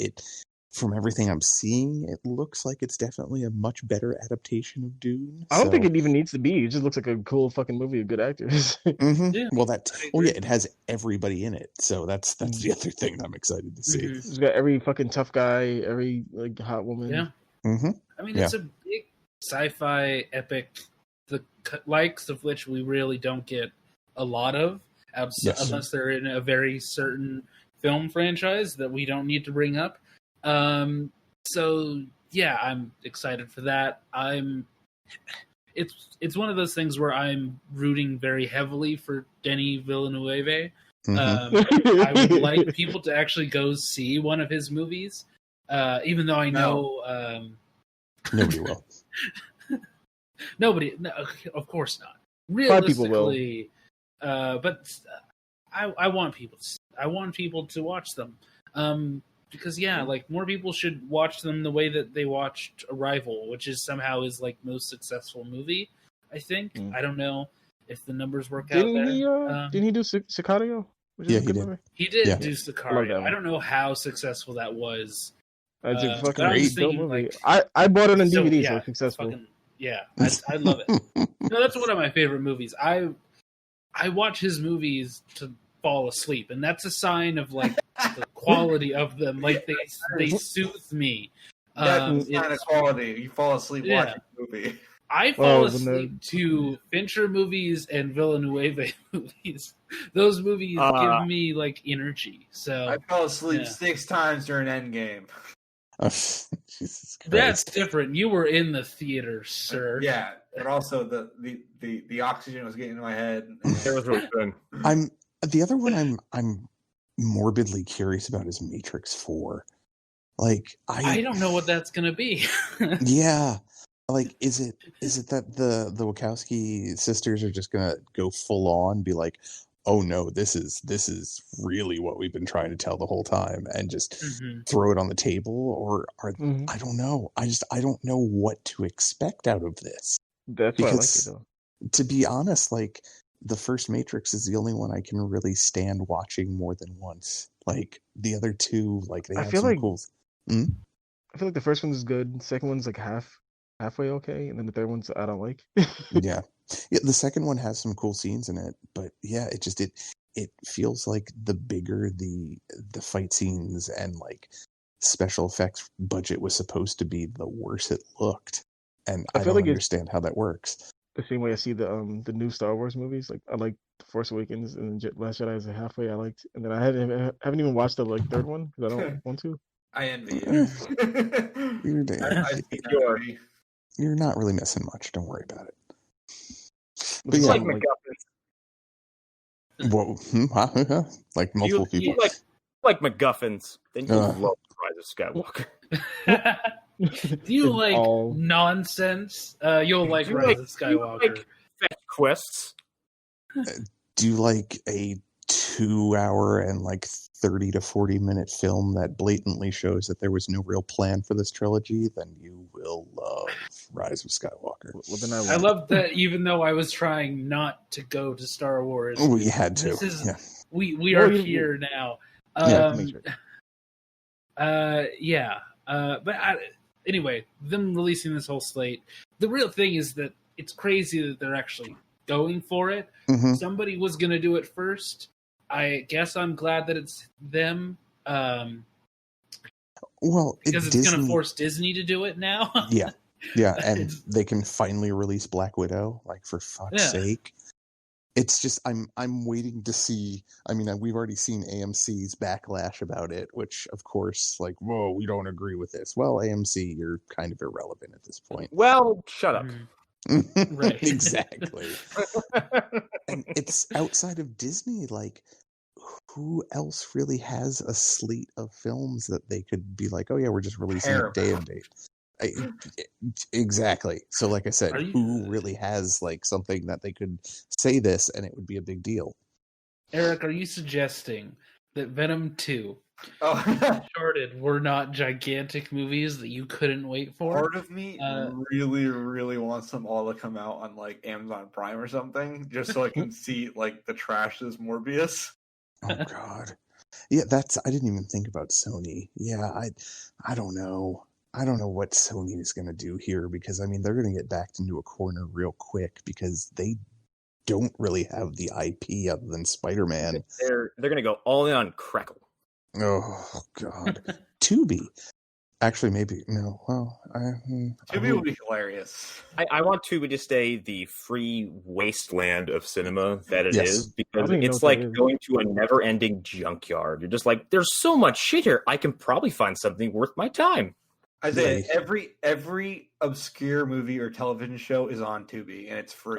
from everything I'm seeing, it looks like it's definitely a much better adaptation of Dune. I don't think it even needs to be. It just looks like a cool fucking movie with good actors. Mm-hmm. Yeah. Well, it has everybody in it, so that's the other thing I'm excited to see. Mm-hmm. It's got every fucking tough guy, every like hot woman. Yeah. Mm-hmm. I mean, it's a big sci-fi epic, the likes of which we really don't get a lot of, unless they're in a very certain film franchise that we don't need to bring up. So yeah, I'm excited for that. It's one of those things where I'm rooting very heavily for Denis Villeneuve. Mm-hmm. I would like people to actually go see one of his movies, even though I know nobody will. Nobody, no, of course not. Realistically, but I want people. I want people to watch them. Because like more people should watch them the way that they watched Arrival, which is somehow his like most successful movie. I think. I don't know if the numbers work out there. Didn't he do Sicario? Yeah, he did. He did do Sicario. I don't know how successful that was. It's a fucking great movie. Like, I bought it on DVD, so it's successful. I love it. No, that's one of my favorite movies. I watch his movies to fall asleep, and that's a sign of like the quality of them. Like they soothe me. That's kind of quality. You fall asleep watching a movie. I fall asleep to Fincher movies and Villeneuve movies. Those movies give me like energy. So I fell asleep 6 times during Endgame. Jesus Christ. That's different. You were in the theater, sir. Yeah, but also the oxygen was getting in my head. It was really good. The other one I'm morbidly curious about is Matrix 4. Like I don't know what that's gonna be. Yeah. Like is it that the Wachowski sisters are just gonna go full on, be like, oh no, this is really what we've been trying to tell the whole time, and just throw it on the table, or I don't know. I don't know what to expect out of this. That's why I like it though. To be honest, like the first Matrix is the only one I can really stand watching more than once. Like the other two, like they have some cool. I feel like the first one is good. The second one's like halfway okay, and then the third one's I don't like. Yeah, the second one has some cool scenes in it, but yeah, it feels like the bigger the fight scenes and like special effects budget was supposed to be, the worse it looked, and I don't understand how that works. the same way I see the new Star Wars movies. Like I like The Force Awakens and Last Jedi is a halfway I liked, and then I haven't even watched the like third one because I don't want to. I envy you. You're not really missing much. Don't worry about it. But yeah, like MacGuffins. Whoa, like multiple people. Like MacGuffins, then you love Rise of Skywalker. Do you like nonsense? You'll like Rise of Skywalker. You like fetch quests. Do you like a 2-hour and like 30 to 40 minute film that blatantly shows that there was no real plan for this trilogy? Then you will love Rise of Skywalker. Well, then I love that even though I was trying not to go to Star Wars, we had to. We are here now. But anyway, them releasing this whole slate. The real thing is that it's crazy that they're actually going for it. Mm-hmm. Somebody was going to do it first. I guess I'm glad that it's them. Well, because it's going to force Disney to do it now. yeah, and they can finally release Black Widow. Like, for fuck's sake. It's just I'm waiting to see. I mean, we've already seen AMC's backlash about it, which, of course, like, whoa, we don't agree with this. Well, AMC, you're kind of irrelevant at this point. Well, shut up. Right. Exactly. And it's outside of Disney. Like, who else really has a slate of films that they could be like, oh yeah, we're just releasing it day and date? Exactly. So, like I said, who really has like something that they could say this and it would be a big deal? Eric, are you suggesting that Venom 2 and Uncharted were not gigantic movies that you couldn't wait for? Part of me really, really wants them all to come out on like Amazon Prime or something, just so I can see like the trash as Morbius. Oh God, yeah, I didn't even think about Sony. Yeah, I don't know. I don't know what Sony is going to do here because, I mean, they're going to get backed into a corner real quick because they don't really have the IP other than Spider-Man. They're going to go all in on Crackle. Oh, God. Tubi. Actually, maybe. No. Well, Tubi will be hilarious. I want Tubi to stay the free wasteland of cinema that it is because it's like going to a never-ending junkyard. You're just like, there's so much shit here. I can probably find something worth my time. Isaiah, every obscure movie or television show is on Tubi, and it's free.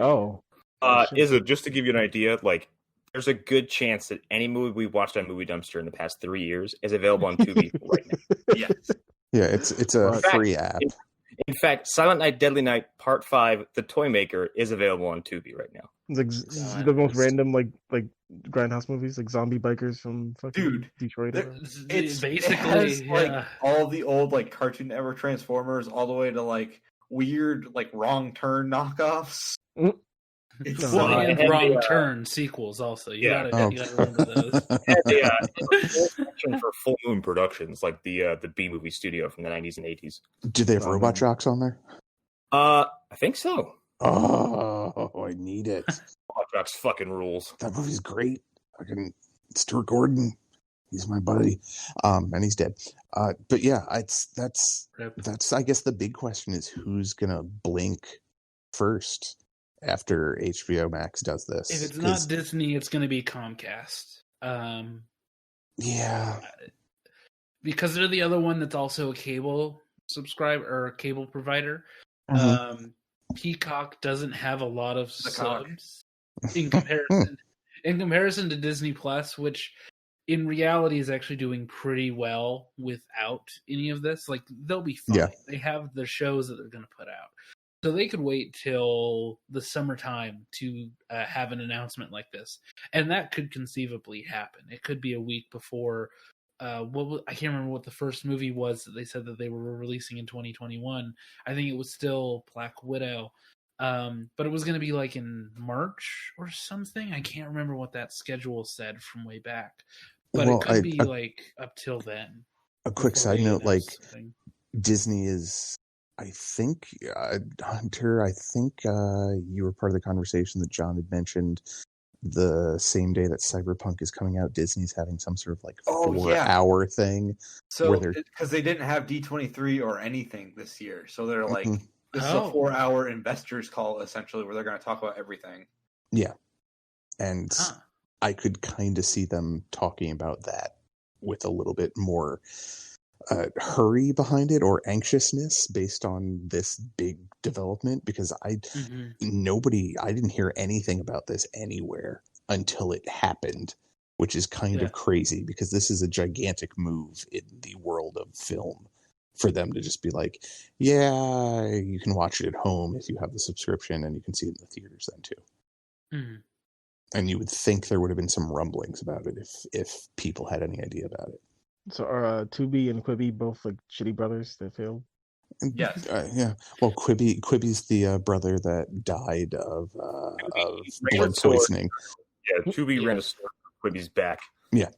Just to give you an idea, like, there's a good chance that any movie we watched on Movie Dumpster in the past 3 years is available on Tubi right now. Yes. Yeah, it's a free app. In fact, Silent Night, Deadly Night Part 5, The Toy Maker, is available on Tubi right now. It's like the most random like grindhouse movies, like zombie bikers from fucking Detroit. It's basically like all the old like Cartoon Network Transformers, all the way to like weird like Wrong Turn knockoffs. It's and Wrong Turn sequels also. You gotta remember those. And the section for Full Moon Productions, like the B movie studio from the 90s and 80s. Do they have Robot Jocks on there? I think so. Oh, I need it. Robot Jocks fucking rules. That movie's great. Fucking Stuart Gordon. He's my buddy. And he's dead. But yeah, that's I guess the big question is who's gonna blink first after HBO Max does this. If it's not Disney, it's gonna be Comcast. Yeah. Because they're the other one that's also a cable subscriber or a cable provider. Mm-hmm. Peacock doesn't have a lot of subs in comparison to Disney Plus, which in reality is actually doing pretty well without any of this. Like, they'll be fine. Yeah. They have the shows that they're going to put out. So they could wait till the summertime to have an announcement like this. And that could conceivably happen. It could be a week before I can't remember what the first movie was that they said that they were releasing in 2021. I think it was still Black Widow. But it was going to be like in March or something. I can't remember what that schedule said from way back. But it could be like up till then. A quick side note, like Disney is, I think, Hunter, I think you were part of the conversation that John had mentioned. The same day that Cyberpunk is coming out, Disney's having some sort of like 4-hour thing. So because they didn't have D23 or anything this year, so they're like This is a 4-hour investors call, essentially, where they're going to talk about everything. Yeah. And I could kind of see them talking about that with a little bit more hurry behind it or anxiousness based on this big development, because I didn't hear anything about this anywhere until it happened, which is kind of crazy because this is a gigantic move in the world of film for them to just be like, yeah, you can watch it at home if you have the subscription and you can see it in the theaters then too. And you would think there would have been some rumblings about it if people had any idea about it. So are Tubi and Quibi both like shitty brothers that failed? Yes. Yeah. Well, Quibi's the brother that died of blood poisoning. Yeah, Tubi ran a store for Quibi's back. Yeah.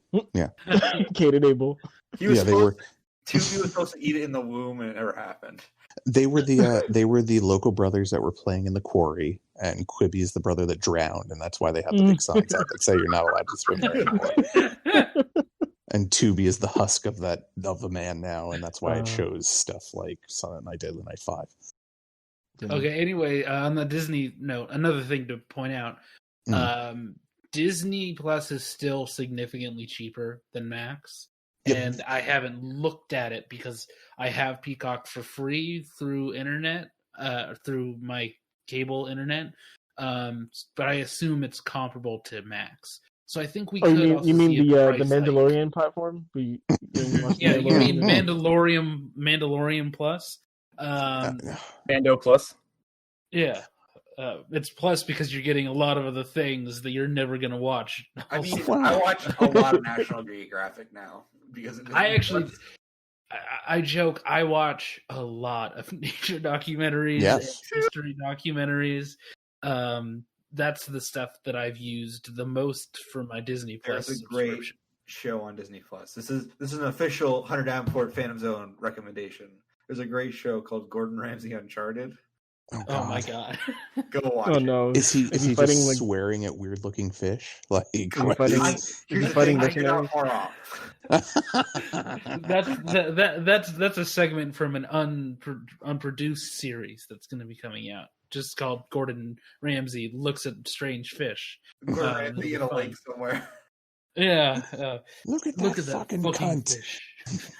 Cain and Abel. Tubi was supposed to eat it in the womb, and it never happened. They were the local brothers that were playing in the quarry, and Quibi is the brother that drowned, and that's why they have the big signs out that say you're not allowed to swim there anymore. And Tubi is the husk of a man now, and that's why it shows stuff like Silent Night, Deadly Night 5. Okay, anyway, on the Disney note, another thing to point out, Disney Plus is still significantly cheaper than Max. And I haven't looked at it because I have Peacock for free through internet, through my cable internet. But I assume it's comparable to Max. So I think we could. You mean the Mandalorian platform? You mean Mandalorian Plus? Mando Plus. Yeah. It's plus because you're getting a lot of other things that you're never going to watch. I mean, I watch a lot of National Geographic now because I joke. I watch a lot of nature documentaries, and history documentaries. That's the stuff that I've used the most for my Disney Plus. There's a great show on Disney Plus. This is an official Hunter Davenport Phantom Zone recommendation. There's a great show called Gordon Ramsay Uncharted. Oh my god! Go watch. Oh no! Is he fighting, just swearing at weird looking fish? Like he's fighting missionaries. That's a segment from an unproduced series that's going to be coming out, just called Gordon Ramsay Looks at Strange Fish. Gordon Ramsay in a lake somewhere. Yeah. Look at that fucking cunt. Fish.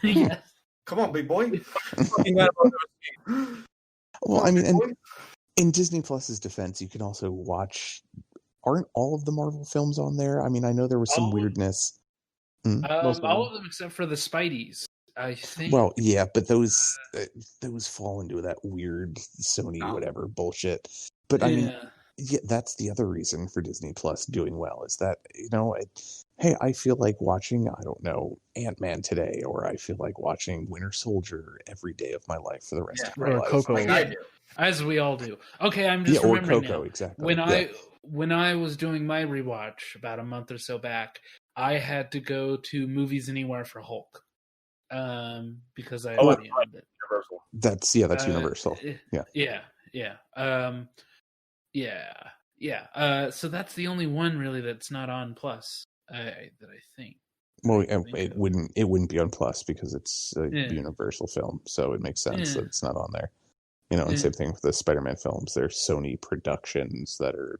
Yes. Come on, big boy. Well, I mean, and in Disney Plus's defense, you can also watch. Aren't all of the Marvel films on there? I mean, I know there was some weirdness. All of them except for the Spideys, I think. Well, yeah, but those fall into that weird Sony whatever bullshit. But I mean, that's the other reason for Disney Plus doing well is that hey, I feel like watching, I don't know, Ant-Man today, or I feel like watching Winter Soldier every day of my life for the rest of my life. Coco. Like I do. As we all do. Okay, I'm just remembering Coco, now. Exactly. When I was doing my rewatch about a month or so back, I had to go to Movies Anywhere for Hulk. Because I already owned it. Universal. That's Universal. Yeah. So that's the only one really that's not on Plus. That I think. Well, it wouldn't be on Plus because it's a Universal film, so it makes sense that it's not on there. And same thing with the Spider-Man films. They're Sony productions that are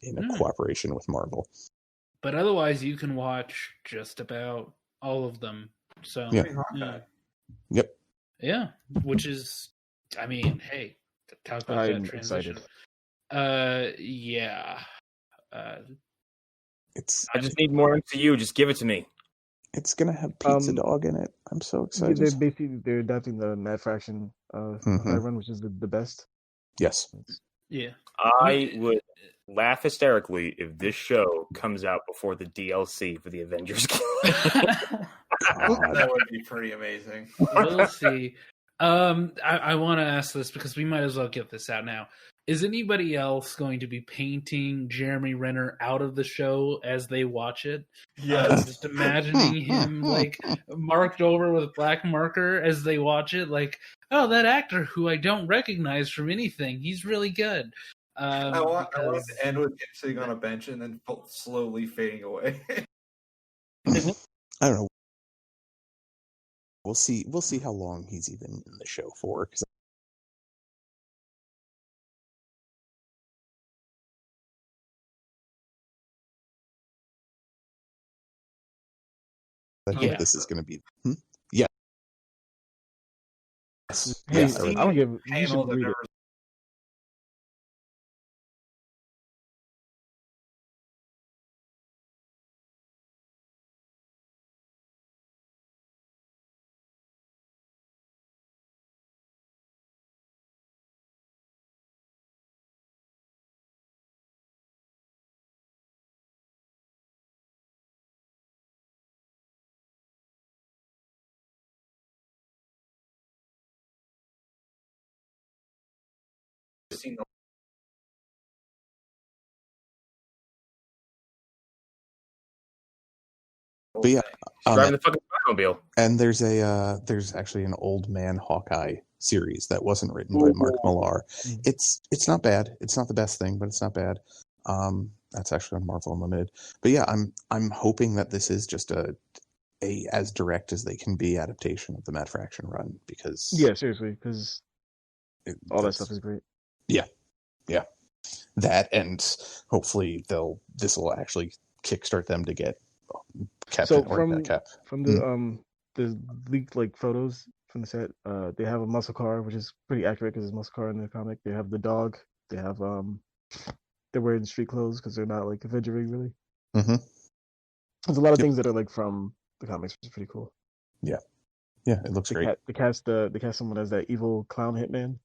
in a cooperation with Marvel. But otherwise, you can watch just about all of them. So Yep. Yeah, which is, I mean, hey, talk about that transition. Excited. Yeah. I just need more MCU. Just give it to me. It's gonna have Pizza Dog in it. I'm so excited. They're adapting the Mad Fraction run, which is the best. Yes. Yeah. I would laugh hysterically if this show comes out before the DLC for the Avengers. That would be pretty amazing. We'll see. I want to ask this because we might as well get this out now. Is anybody else going to be painting Jeremy Renner out of the show as they watch it? Yes. Just imagining him like marked over with a black marker as they watch it. Like, oh, that actor who I don't recognize from anything. He's really good. I want to end with him sitting on a bench and then slowly fading away. I don't know. We'll see how long he's even in the show for. Because I think this is going to be. Yeah. Hey, Yes. I don't give. You should read it. But yeah, driving the fucking automobile. And there's actually an Old Man Hawkeye series that wasn't written by Mark Millar. It's not bad. It's not the best thing, but it's not bad. That's actually on Marvel Unlimited. But yeah, I'm hoping that this is just a as direct as they can be adaptation of the Matt Fraction run, because seriously, because all that stuff is great. Yeah. That, and hopefully this will actually kickstart them to get Cap. So from the leaked photos from the set, they have a muscle car, which is pretty accurate because it's a muscle car in the comic. They have the dog. They have they're wearing street clothes because they're not adventuring really. Mm-hmm. There's a lot of things that are from the comics, which is pretty cool. Yeah, it looks great. They cast someone as that evil clown hitman.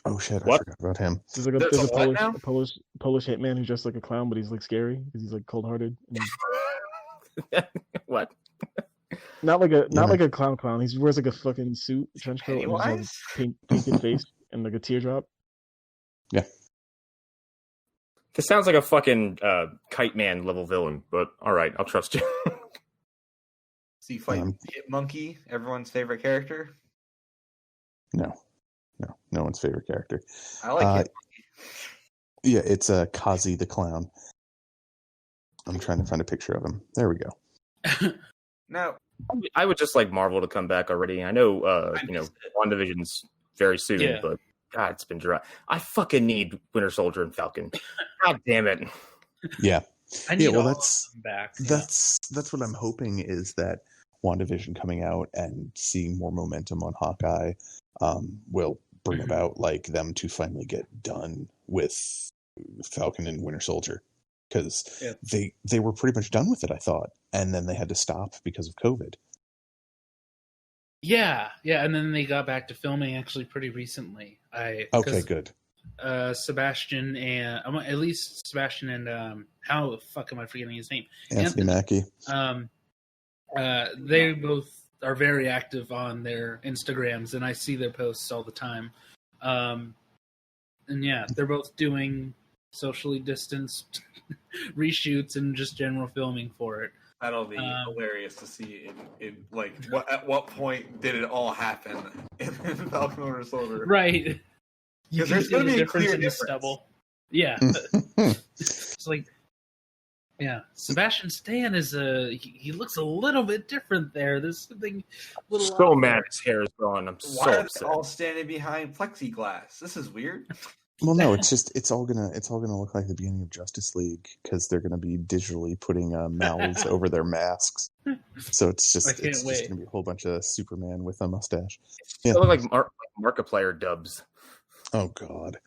Oh shit! I forgot about him. There's a Polish hitman who's just like a clown, but he's scary because he's cold-hearted. What? Not like a clown. He wears a fucking suit, trench coat, and has painted face and a teardrop. Yeah. This sounds like a fucking Kite Man level villain, but all right, I'll trust you. So you fight Hit Monkey, everyone's favorite character? No one's favorite character. I like Hit Monkey. Yeah, it's Kazi the Clown. I'm trying to find a picture of him. There we go. No, I would just like Marvel to come back already. I know, WandaVision's very soon, but God, it's been dry. I fucking need Winter Soldier and Falcon. God damn it. Yeah. That's back. That's what I'm hoping, is that WandaVision coming out and seeing more momentum on Hawkeye will bring about them to finally get done with Falcon and Winter Soldier, because they were pretty much done with it, I thought, and then they had to stop because of COVID. Yeah, and then they got back to filming actually pretty recently. Okay, good. Sebastian and at least Sebastian and how the fuck am I forgetting his name? Anthony Mackie. They both are very active on their Instagrams, and I see their posts all the time. And yeah, they're both doing socially distanced reshoots and just general filming for it. That'll be hilarious to see. At what point did it all happen in Falcon Winter Soldier? Right. Because there's going to be a clear in the stubble. Yeah. It's Sebastian Stan is he looks a little bit different there. There's something a little so mad his hair is gone. I'm so upset. Why are they all standing behind plexiglass? This is weird. Well, no, it's all gonna look like the beginning of Justice League, because they're gonna be digitally putting mouths over their masks. So it's just gonna be a whole bunch of Superman with a mustache. Yeah. They look like Markiplier dubs. Oh God!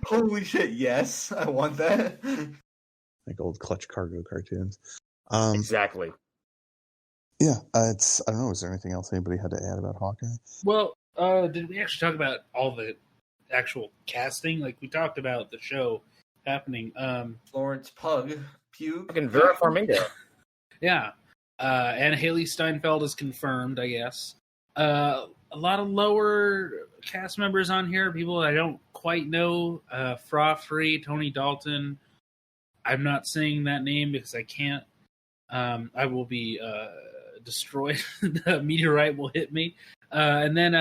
Holy shit! Yes, I want that. Like old Clutch Cargo cartoons. Exactly. Yeah, I don't know. Is there anything else anybody had to add about Hawkeye? Well, did we actually talk about all the actual casting? We talked about the show happening. Florence Pugh. Fucking Vera Farmiga. Yeah. And Hailee Steinfeld is confirmed, I guess. A lot of lower cast members on here, people I don't quite know. Free, Tony Dalton. I'm not saying that name because I can't. I will be destroyed. The meteorite will hit me. And then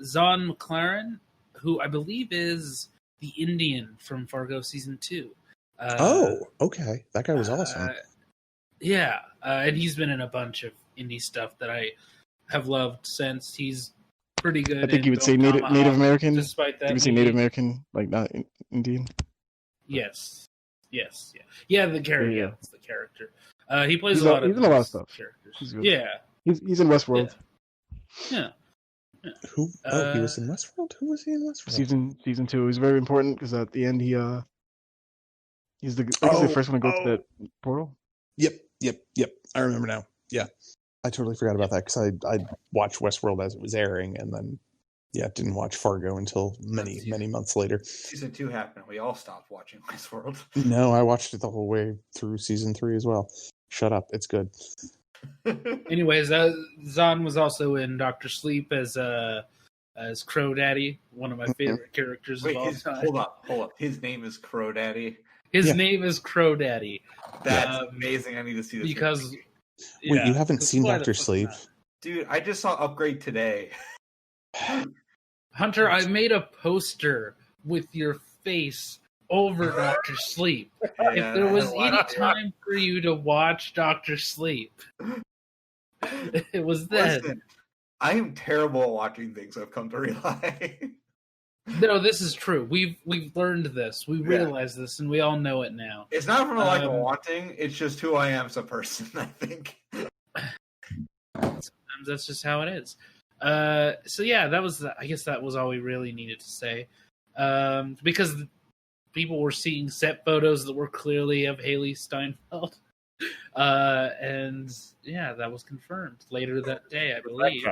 Zahn McLaren, who I believe is the Indian from Fargo Season 2. Okay. That guy was awesome. Yeah, and he's been in a bunch of indie stuff that I have loved since. He's pretty good. I think you would say Native American. Despite that, you would say Native American, not Indian. Yes. Yeah. The character. Yeah, it's the character. He plays He's a lot in a lot of stuff. characters. He's good. Yeah. He's in Westworld. Yeah. Who? Oh, he was in Westworld. Who was he in Westworld? Season 2. He's very important because at the end he's the first one to go to that portal. Yep. I remember now. Yeah, I totally forgot about that because I watched Westworld as it was airing, and then didn't watch Fargo until many months later. Season 2 happened. We all stopped watching Westworld. No, I watched it the whole way through season 3 as well. Shut up, it's good. Anyways, Zahn was also in Dr. Sleep as Crow Daddy, one of my favorite characters of all time. Hold up. His name is Crow Daddy. His name is Crow Daddy. That's amazing. I need to see this because. Wait, you haven't seen Dr. Sleep? Dude, I just saw Upgrade today. Hunter, I made a poster with your face over Dr. Sleep. If there was any time for you to watch Dr. Sleep, it was then. Listen, I am terrible at watching things, I've come to realize. No, this is true. We've learned this. We realize this, and we all know it now. It's not from a lack of wanting. It's just who I am as a person, I think. Sometimes that's just how it is. So yeah, I guess that was all we really needed to say. Because people were seeing set photos that were clearly of Hailee Steinfeld. And yeah, that was confirmed later that day, I believe.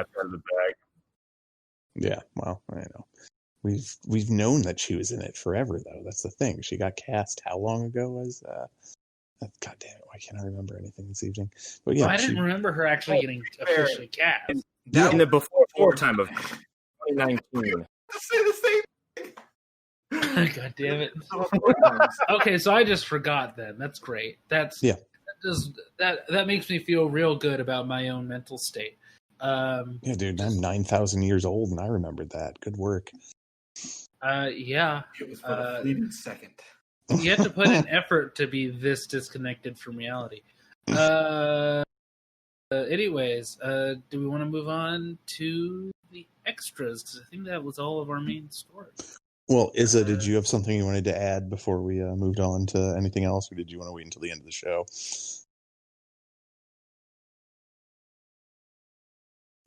Yeah, well, I know. We've known that she was in it forever, though. That's the thing. She got cast how long ago? God damn it! Why can't I remember anything this evening? But yeah, I didn't remember her actually getting officially cast. In the before time of 2019. Say the same thing. God damn it! Okay, so I just forgot. Then that's great. That makes me feel real good about my own mental state. Yeah, dude, I'm 9,000 years old, and I remembered that. Good work. Yeah. It was for a fleeting second. You have to put in effort to be this disconnected from reality. Anyways, do we want to move on to the extras? Because I think that was all of our main story. Well, Izza, did you have something you wanted to add before we moved on to anything else, or did you want to wait until the end of the show?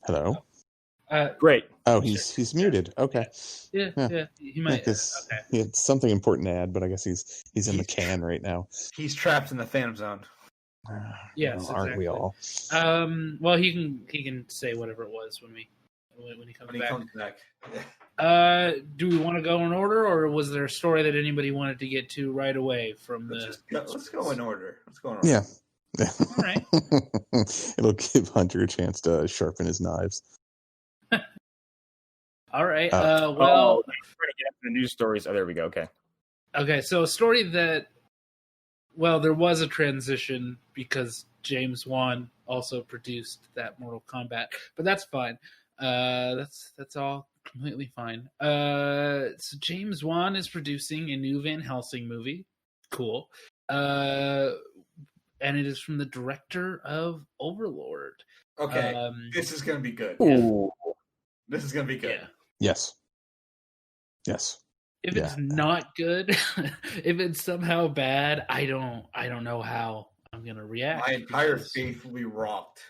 Hello? Great. Oh, he's muted. Okay. Yeah. He might. He had something important to add, but I guess he's in the can right now. He's trapped in the Phantom Zone. Yes, well, aren't we all? Well, he can say whatever it was when he comes back. Do we want to go in order, or was there a story that anybody wanted to get to right away from Let's go in order. Yeah. All right. It'll give Hunter a chance to sharpen his knives. All right. Well, trying to get the news stories. Oh, there we go. Okay. So a story that, well, there was a transition because James Wan also produced that Mortal Kombat, but that's fine. That's all completely fine. So James Wan is producing a new Van Helsing movie. Cool. And it is from the director of Overlord. Okay, this is going to be good. Ooh. This is going to be good. Yeah. Yes. If it's not good, if it's somehow bad, I don't know how I'm going to react. My entire faith will be rocked.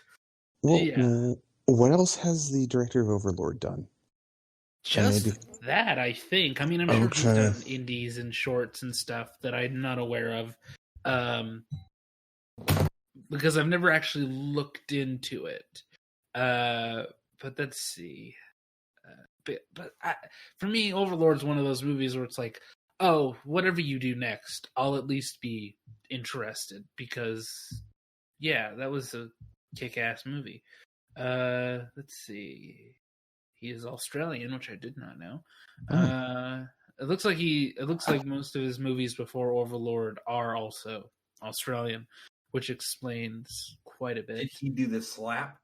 Well, what else has the director of Overlord done? Just that, I think. I mean, I'm sure he's done indies and shorts and stuff that I'm not aware of. Because I've never actually looked into it. But let's see. For me, Overlord's one of those movies where it's like, oh, whatever you do next, I'll at least be interested because, yeah, that was a kick-ass movie. Let's see. He is Australian, which I did not know. It looks like most of his movies before Overlord are also Australian, which explains quite a bit. Did he do the slap?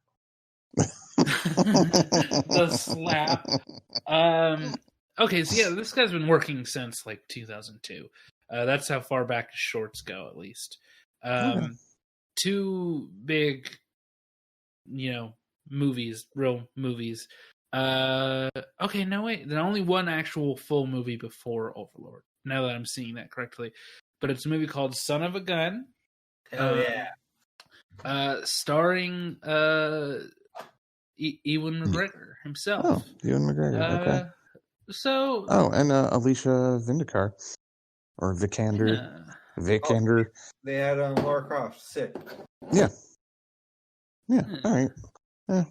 The slap. Okay, so yeah, this guy's been working since like 2002. That's how far back his shorts go, at least. Two big, movies, real movies. Okay, no wait, there's only one actual full movie before Overlord. Now that I'm seeing that correctly, but it's a movie called Son of a Gun. Hell yeah! Starring Ewan McGregor himself. Oh, Ewan McGregor. Okay. So. Oh, and Alicia Vikander or Vikander. Vikander. They had Lara Croft. Sick. Yeah. Yeah. All right.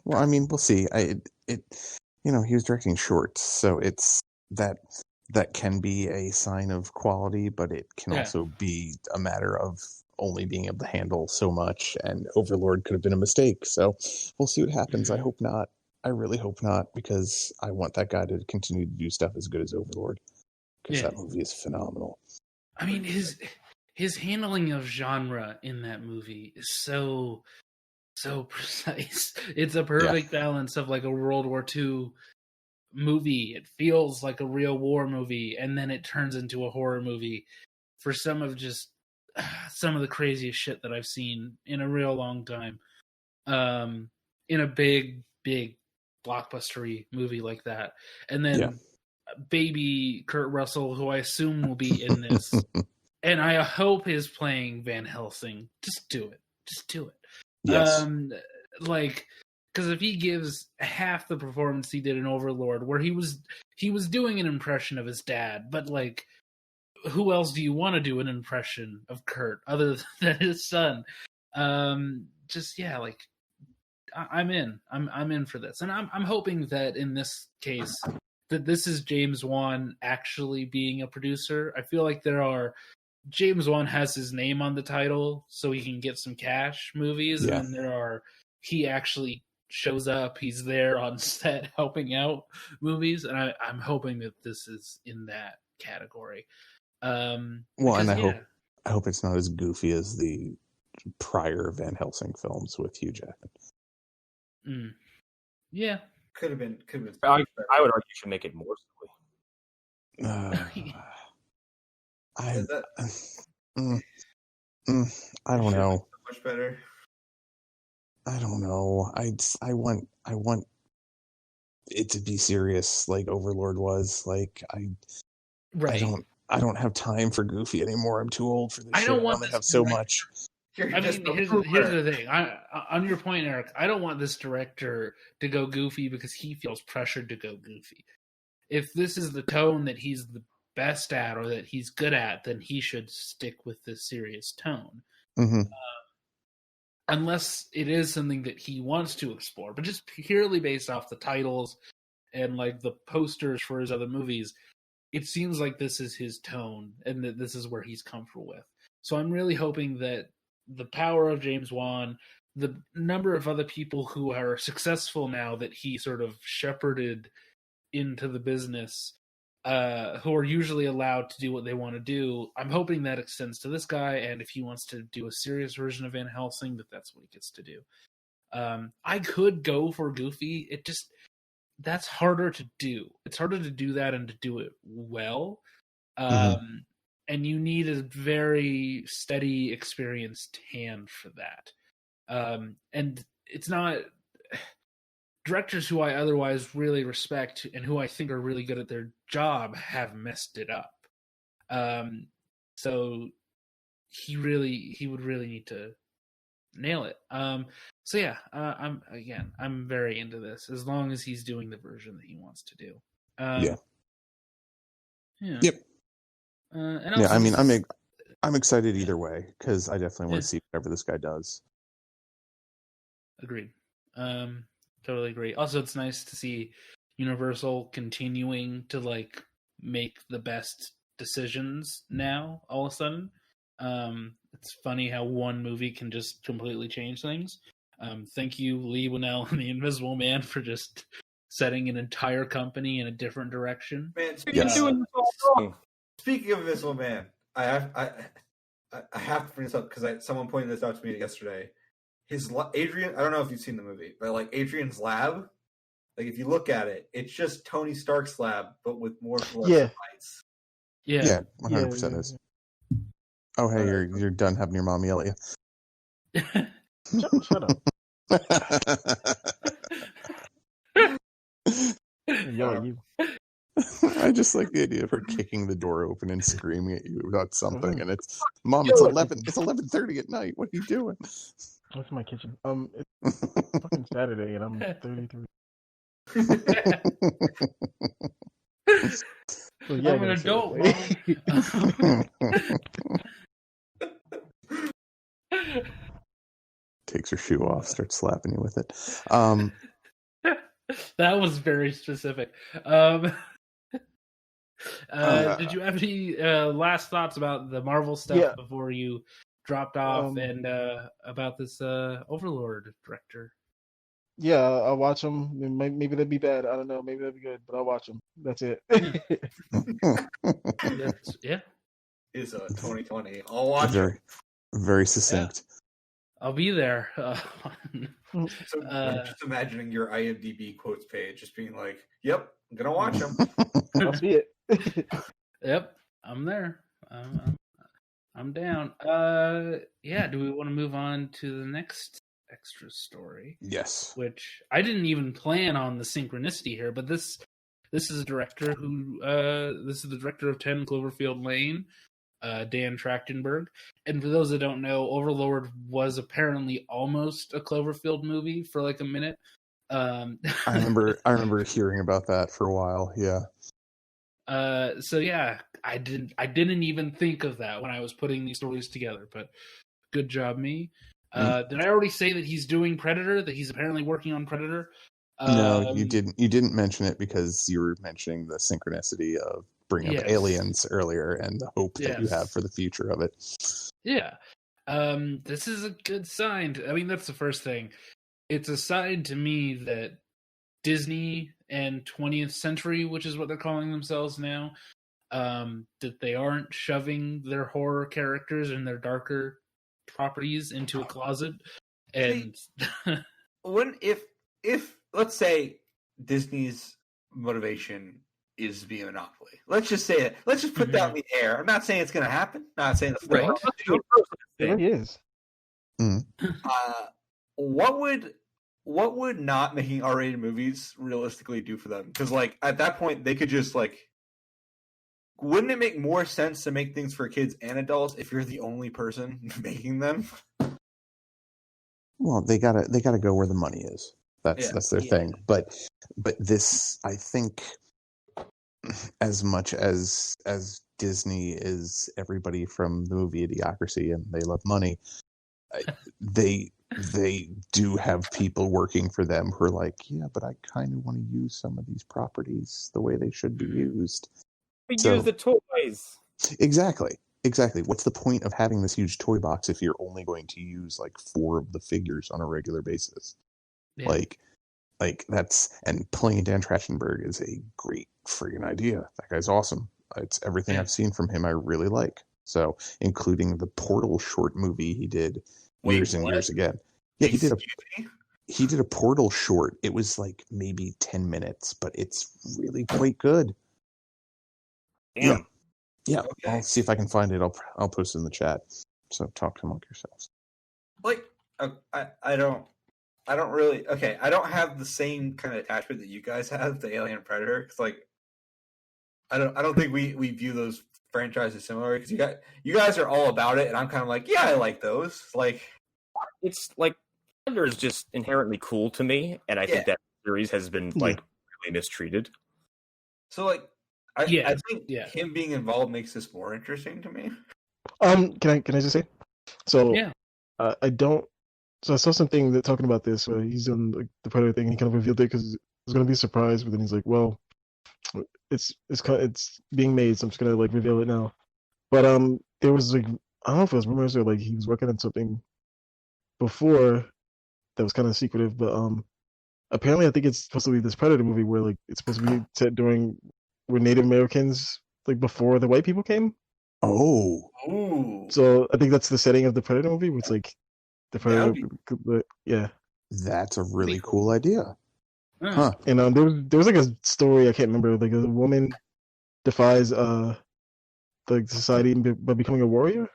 Well, I mean, we'll see. He was directing shorts, so it's that can be a sign of quality, but it can also be a matter of only being able to handle so much. And Overlord could have been a mistake. So we'll see what happens. I hope not. I really hope not, because I want that guy to continue to do stuff as good as Overlord, because that movie is phenomenal. I mean, his handling of genre in that movie is so precise. It's a perfect balance of like a World War II movie. It feels like a real war movie, and then it turns into a horror movie for some of the craziest shit that I've seen in a real long time. In a big blockbustery movie like that. And then baby Kurt Russell, who I assume will be in this, and I hope is playing Van Helsing. Just do it. Yes. Because if he gives half the performance he did in Overlord, where he was doing an impression of his dad, but like, who else do you want to do an impression of Kurt other than his son? I'm in. I'm in for this, and I'm hoping that in this case that this is James Wan actually being a producer. I feel like James Wan has his name on the title so he can get some cash movies, and then he actually shows up, he's there on set helping out movies, and I'm hoping that this is in that category. And I hope it's not as goofy as the prior Van Helsing films with Hugh Jackman. Yeah, could have been. I would argue you should make it more silly. I don't know. Much better. I don't know. I want it to be serious, like Overlord was. Like I don't have time for goofy anymore. I'm too old for this. I don't want to have so much. I mean, here's the thing. On your point, Eric, I don't want this director to go goofy because he feels pressured to go goofy. If this is the tone that he's the best at or that he's good at, then he should stick with this serious tone. Mm-hmm. Unless it is something that he wants to explore, but just purely based off the titles and like the posters for his other movies, it seems like this is his tone and that this is where he's comfortable with. So I'm really hoping that the power of James Wan, the number of other people who are successful now that he sort of shepherded into the business, who are usually allowed to do what they want to do, I'm hoping that extends to this guy, and if he wants to do a serious version of Van Helsing, that's what he gets to do. I could go for goofy. That's harder to do. It's harder to do that and to do it well. And you need a very steady, experienced hand for that. And it's not... Directors who I otherwise really respect and who I think are really good at their job have messed it up. So he would really need to nail it. I'm very into this as long as he's doing the version that he wants to do. Yep. I'm excited either way because I definitely want to see whatever this guy does. Agreed. Totally agree. Also, it's nice to see Universal continuing to like make the best decisions now. All of a sudden, it's funny how one movie can just completely change things. Thank you, Lee Winnell and the Invisible Man, for just setting an entire company in a different direction. Man, speaking of Invisible Man, I have to bring this up because someone pointed this out to me yesterday. Adrian, I don't know if you've seen the movie, but like Adrian's lab, like if you look at it, it's just Tony Stark's lab, but with more fluorescent lights. Yeah, 100% is. Oh, hey, you're done having your mom yell at you. Shut up. You. I just like the idea of her kicking the door open and screaming at you about something, and it's, Mom, it's 11:30 at night. What are you doing? What's my kitchen? It's fucking Saturday and I'm 33. So yeah, I'm an adult, Mom. Takes her shoe off, starts slapping you with it. That was very specific. Did you have any last thoughts about the Marvel stuff before you dropped off, and about this Overlord director? Yeah, I'll watch them. Maybe they'd be bad. I don't know. Maybe they'd be good, but I'll watch them. That's it. Yeah. Is 2020. I'll watch it. Very succinct. Yeah. I'll be there. So I'm just imagining your IMDb quotes page just being like, "Yep, I'm gonna watch them." I'll see it. Yep, I'm there. I'm down. Yeah. Do we want to move on to the next extra story? Yes. Which I didn't even plan on the synchronicity here, but this is a director who this is the director of 10 Cloverfield Lane, Dan Trachtenberg. And for those that don't know, Overlord was apparently almost a Cloverfield movie for like a minute. I remember hearing about that for a while. Yeah. So yeah, I didn't even think of that when I was putting these stories together, but good job me. Did I already say that he's doing Predator, that he's apparently working on Predator? No, you didn't mention it because you were mentioning the synchronicity of bringing up aliens earlier and the hope that you have for the future of it. Yeah. This is a good sign. I mean, that's the first thing. It's a sign to me that Disney and 20th Century, which is what they're calling themselves now, that they aren't shoving their horror characters and their darker properties into a closet. And if let's say Disney's motivation is to be a monopoly, let's just say it. Let's just put that in the air. I'm not saying it's going to happen. Not saying it's right. It is. What would not making R-rated movies realistically do for them? Because like at that point they could just like, wouldn't it make more sense to make things for kids and adults if you're the only person making them? Well, they gotta go where the money is. That's their thing. But this, I think, as much as Disney is everybody from the movie Idiocracy and they love money, they do have people working for them who are like, yeah, but I kind of want to use some of these properties the way they should be used. Use the toys. Exactly. What's the point of having this huge toy box if you're only going to use like 4 of the figures on a regular basis? Yeah. Like that's, and playing Dan Trachtenberg is a great friggin' idea. That guy's awesome. It's everything I've seen from him I really like. So, including the Portal short movie he did years and years ago. Yeah, he did a Portal short. It was like maybe 10 minutes, but it's really quite good. Damn. Yeah. Okay. I'll see if I can find it. I'll post it in the chat. So talk among yourselves. Like, I don't really. Okay, I don't have the same kind of attachment that you guys have to Alien Predator. Because like, I don't think we view those franchises similar. Because you guys are all about it, and I'm kind of like, yeah, I like those. Like, it's like Predator is just inherently cool to me, and I think that series has been like really mistreated. So like. I think him being involved makes this more interesting to me. Can I just say? So I don't. So I saw something that talking about this. He's doing like the Predator thing. And he kind of revealed it because it was going to be a surprise, but then he's like, "Well, it's being made, so I'm just going to like reveal it now." But there was like, I don't know if it was rumors or like he was working on something before that was kind of secretive, but apparently I think it's supposed to be this Predator movie where like it's supposed to be set during. Were Native Americans like before the white people came? Oh. So I think that's the setting of the Predator movie. Where it's like the Predator. Yeah. That's a really cool idea. Huh. And there was like a story I can't remember. Like a woman defies the society by becoming a warrior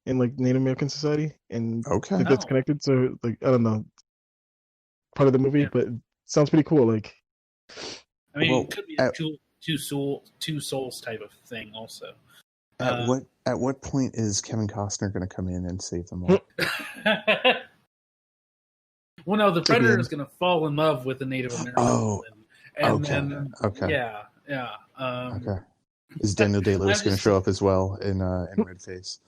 in like Native American society, and I think that's connected. So like I don't know, part of the movie, but it sounds pretty cool. Like. I mean, it could be a two souls type of thing, also. At what point is Kevin Costner going to come in and save them all? Well, no, the Predator is going to fall in love with a Native American woman. And then, yeah. Okay. Is Daniel Day-Lewis going to show up as well in Red Face?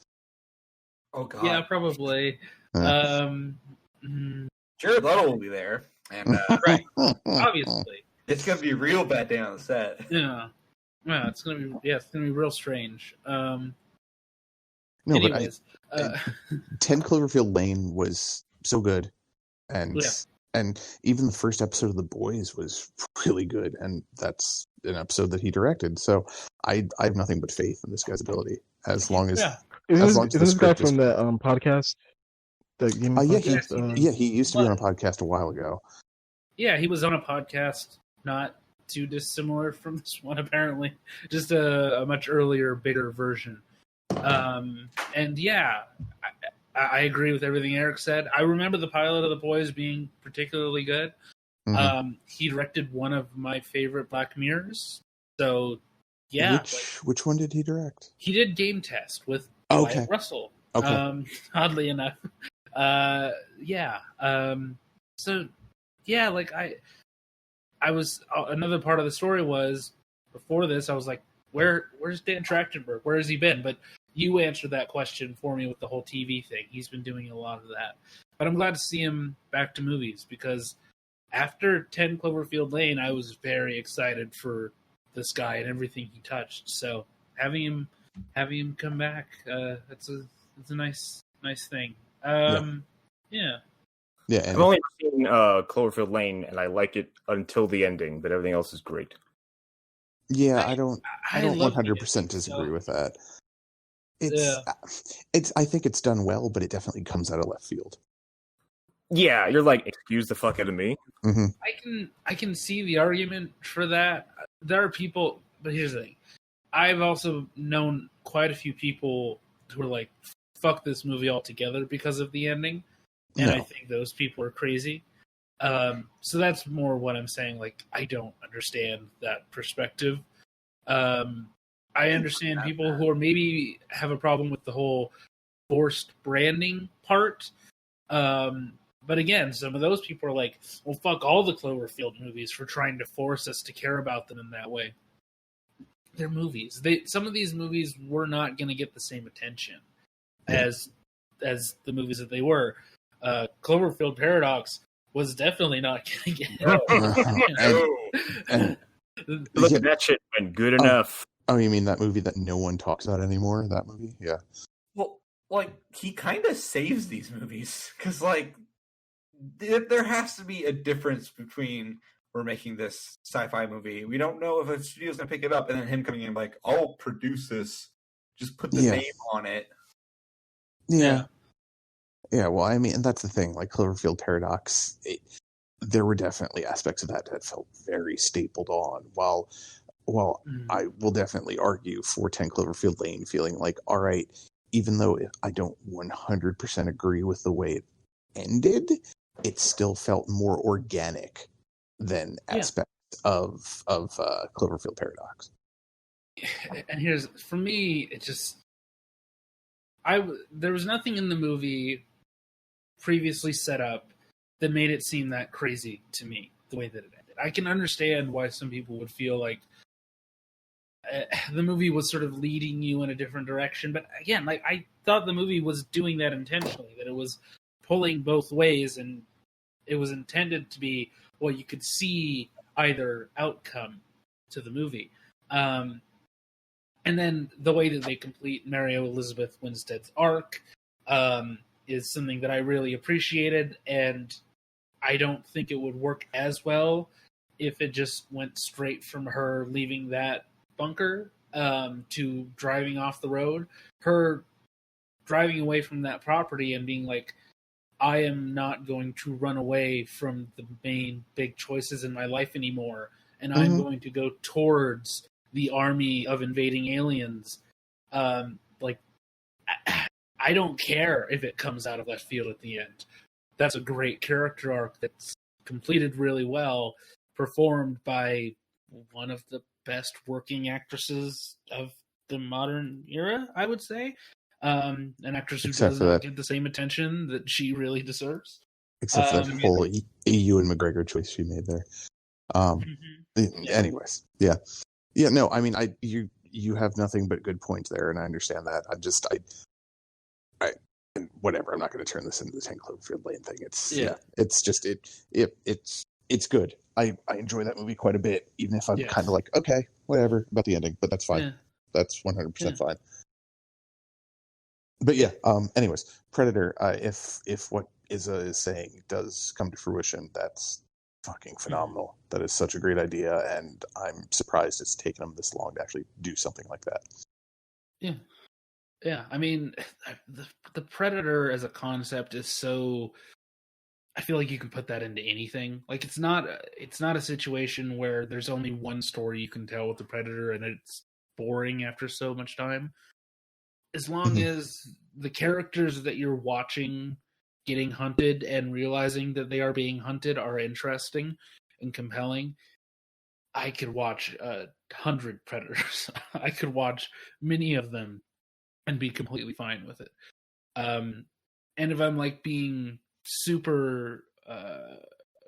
Oh God. Yeah, probably. Jared Leto will be there, and right, obviously, it's going to be a real bad day on the set. Yeah, it's going to be real strange. No, anyways, but 10 Cloverfield Lane was so good, and even the first episode of The Boys was really good, and that's an episode that he directed. So I have nothing but faith in this guy's ability, as long as Isn't this guy from that podcast? The gaming podcast? He used to be on a podcast a while ago. Yeah, he was on a podcast not too dissimilar from this one, apparently. Just a much earlier, bigger version. And yeah, I agree with everything Eric said. I remember the pilot of The Boys being particularly good. Mm-hmm. He directed one of my favorite Black Mirrors. So, yeah. Which one did he direct? He did Game Test with Wyatt Russell. Okay. Oddly enough. So, yeah, like I was, another part of the story was, before this, I was like, where's Dan Trachtenberg? Where has he been? But you answered that question for me with the whole TV thing. He's been doing a lot of that. But I'm glad to see him back to movies, because after 10 Cloverfield Lane, I was very excited for this guy and everything he touched. So having him come back, it's a nice thing. Yeah. I've only seen Cloverfield Lane, and I like it until the ending, but everything else is great. Yeah, I don't 100% disagree with that. I think it's done well, but it definitely comes out of left field. Yeah, you're like, excuse the fuck out of me. Mm-hmm. I can see the argument for that. There are people, but here's the thing. I've also known quite a few people who are like, fuck this movie altogether because of the ending. And I think those people are crazy. So that's more what I'm saying. Like, I don't understand that perspective. I understand people who are maybe have a problem with the whole forced branding part. But again, some of those people are like, well, fuck all the Cloverfield movies for trying to force us to care about them in that way. They're movies. Some of these movies were not going to get the same attention as the movies that they were. Cloverfield Paradox was definitely not going to get Look at that shit went good enough. Oh, you mean that movie that no one talks about anymore? That movie? Yeah. Well, like, he kind of saves these movies, because, like, there has to be a difference between we're making this sci-fi movie. We don't know if a studio's going to pick it up, and then him coming in like, I'll produce this. Just put the name on it. Yeah. Yeah, well, I mean, that's the thing. Like, Cloverfield Paradox, there were definitely aspects of that felt very stapled on. While I will definitely argue for 10 Cloverfield Lane feeling like, all right, even though I don't 100% agree with the way it ended, it still felt more organic than aspects of Cloverfield Paradox. And here's, for me, it just, there was nothing in the movie previously set up that made it seem that crazy to me, the way that it ended. I can understand why some people would feel like the movie was sort of leading you in a different direction. But again, like, I thought the movie was doing that intentionally, that it was pulling both ways, and it was intended to be, well, you could see either outcome to the movie. And then the way that they complete Mary Elizabeth Winstead's arc is something that I really appreciated, and I don't think it would work as well if it just went straight from her leaving that bunker to driving off the road. Her driving away from that property and being like, I am not going to run away from the main big choices in my life anymore, and I'm going to go towards the army of invading aliens. Like, I don't care if it comes out of left field at the end. That's a great character arc that's completed really well, performed by one of the best working actresses of the modern era, I would say. An actress who does not get the same attention that she really deserves. Except for that whole EU and McGregor choice she made there. Anyways, yeah. No, I mean, you have nothing but good points there, and I understand that. Whatever. I'm not going to turn this into the 10 Cloverfield Lane thing. It's good. I enjoy that movie quite a bit, even if I'm kind of like, okay, whatever about the ending, but that's fine. Yeah. That's 100% fine. But anyways, Predator, if what Izza is saying does come to fruition, that's fucking phenomenal. That is such a great idea, and I'm surprised it's taken them this long to actually do something like that. Yeah. I mean, the Predator as a concept is so. I feel like you can put that into anything. Like it's not a situation where there's only one story you can tell with the Predator, and it's boring after so much time. As long as the characters that you're watching getting hunted and realizing that they are being hunted are interesting and compelling, I could watch 100 Predators. I could watch many of them and be completely fine with it. And if I'm like being super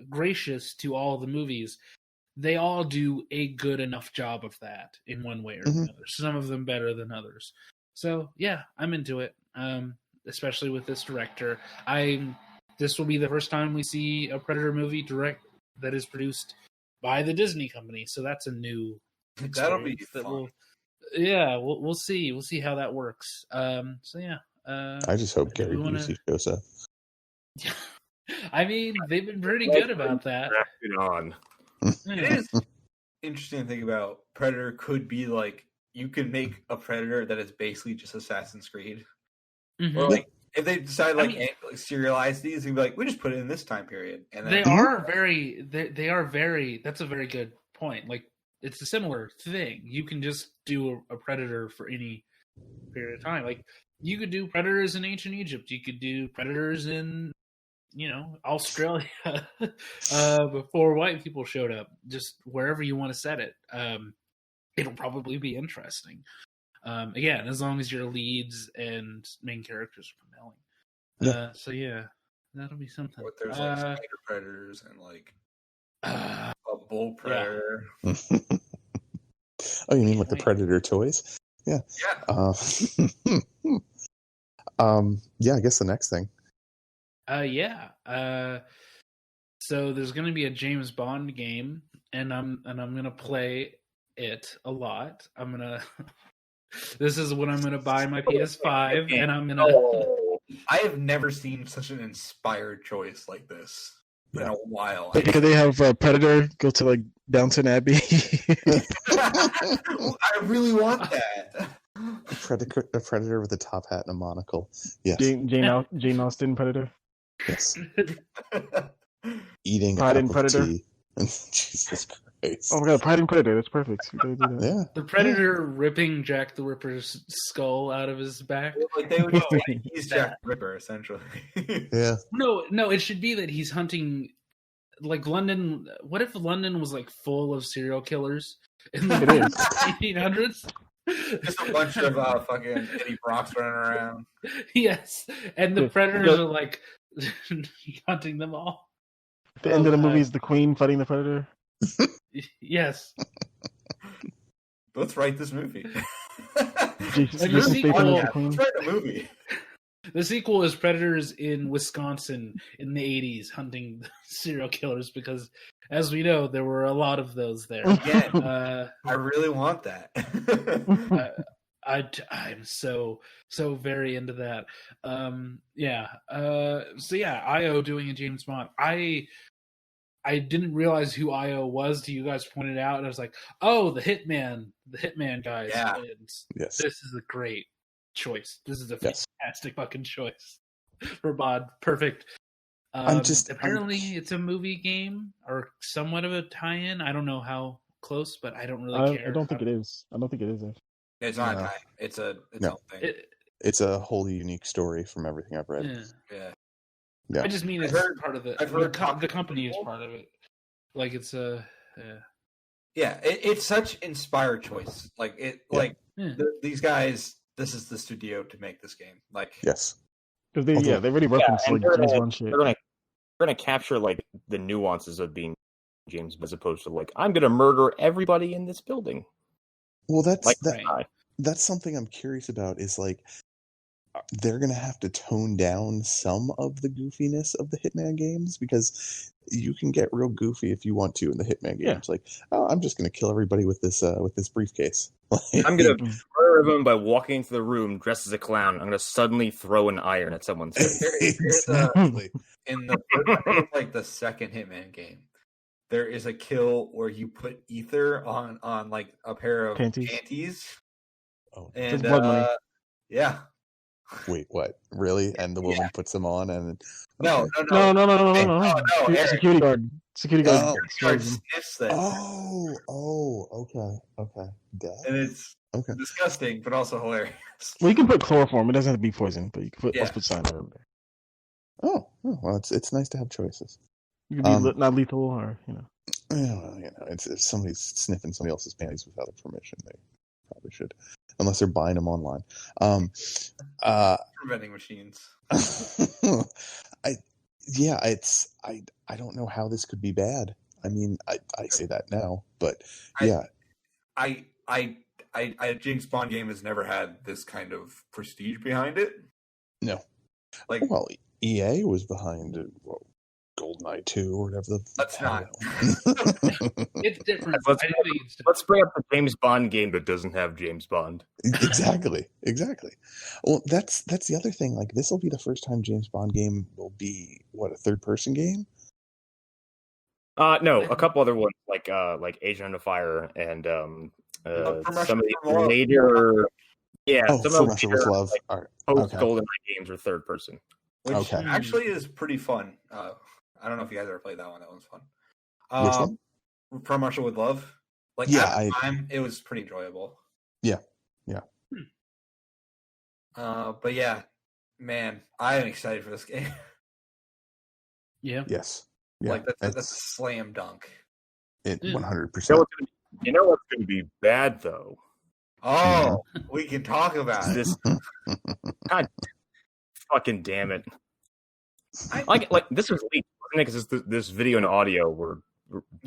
gracious to all the movies, they all do a good enough job of that in one way or another. Some of them better than others. So yeah, I'm into it. Especially with this director. This will be the first time we see a Predator movie that is produced by the Disney company. So that's a new experience. That'll be fun. We'll see. We'll see how that works. I just hope Gary Busey shows up. I mean, they've been pretty good about that. It is interesting to think about. Predator could be like, you can make a Predator that is basically just Assassin's Creed. Or like, if they decide serialize these, they'd be like, we just put it in this time period. And then they are very. That's a very good point. Like, it's a similar thing. You can just do a Predator for any period of time. Like, you could do Predators in ancient Egypt. You could do Predators in, Australia before white people showed up. Just wherever you want to set it. It'll probably be interesting. Again, as long as your leads and main characters are compelling. That'll be something. But there's like spider predators and like a bull predator. Yeah. Oh, you mean with the Predator toys? Yeah. Yeah. I guess the next thing. So there's going to be a James Bond game, and I'm going to play it a lot. This is when I'm going to buy my PS5, and I'm going to. I have never seen such an inspired choice like this in a while. Could they have Predator go to like Downton Abbey? I really want that. A predator with a top hat and a monocle. Yes. Jane Austen Predator. Yes. Eating Pride and Predator. Jesus Christ. Oh my god, Pride and Predator. That's perfect. Yeah. The Predator ripping Jack the Ripper's skull out of his back. Like they would know he's Jack the Ripper, essentially. Yeah. No, it should be that he's hunting like London. What if London was like full of serial killers in the 1800s? Just a bunch of fucking Eddie Brocks running around. Yes, and the Predators are like hunting them all. The end of the movie is the Queen fighting the Predator. Yes. Let's write this movie. The sequel is Predators in Wisconsin in the 80s hunting serial killers because, as we know, there were a lot of those there. Again, I really want that. I'm so very into that. IO doing a James Bond. I didn't realize who IO was till you guys pointed out, and I was like, oh, the Hitman guys. Yeah. And yes. This is a great choice. This is a fantastic fucking choice for Bond. Perfect. Apparently it's a movie game or somewhat of a tie-in. I don't know how close, but I don't really care. I don't think it is. It's not a tie. It's a own thing. It's a wholly unique story from everything I've read. Yeah. Yeah. I just mean it's part of it. The company is part of it. Like it's it's such inspired choice. Like these guys. This is the studio to make this game. Like yes, because they already referenced like James Bond shit. going to capture like the nuances of being James, as opposed to like I'm going to murder everybody in this building. Well, Like, that's something I'm curious about. Is like they're going to have to tone down some of the goofiness of the Hitman games, because you can get real goofy if you want to in the Hitman games. Like, oh, I'm just going to kill everybody with this briefcase. I'm going to murder them by walking into the room dressed as a clown. I'm going to suddenly throw an iron at someone's face. Exactly. In the like the second Hitman game, there is a kill where you put ether on like a pair of panties. Oh, and blood money. Yeah. Wait, what? Really? And the woman puts them on, and No. Security guard. Sniffs them. Okay. Death. And it's disgusting, but also hilarious. Well, you can put chloroform. It doesn't have to be poison, but you can put cyanide over there. Oh, well, it's nice to have choices. You can be not lethal, or it's if somebody's sniffing somebody else's panties without a permission, they probably should, unless they're buying them online. Vending machines. I don't know how this could be bad. I mean, I say that now, but a James Bond game has never had this kind of prestige behind it. No, like, well, EA was behind it. GoldenEye 2 or whatever. Let's not. It's different. Let's bring up the James Bond game that doesn't have James Bond. Exactly. Well, that's the other thing. Like, this will be the first time James Bond game will be a third-person game. No, a couple other ones like Agent Under Fire and some of the later, From Russia with Love. Like, post GoldenEye games are third person, which actually is pretty fun. I don't know if you guys ever played that one. That one's fun. Which one? From Russia with Love. Like, at the time, it was pretty enjoyable. Yeah. But yeah, man, I am excited for this game. Yeah. Yes. Yeah. Like, that's a slam dunk. It 100%. You know what's going to be bad though? Oh, we can talk about this. God, fucking damn it! Like this was leaked, wasn't it? Because this video and audio were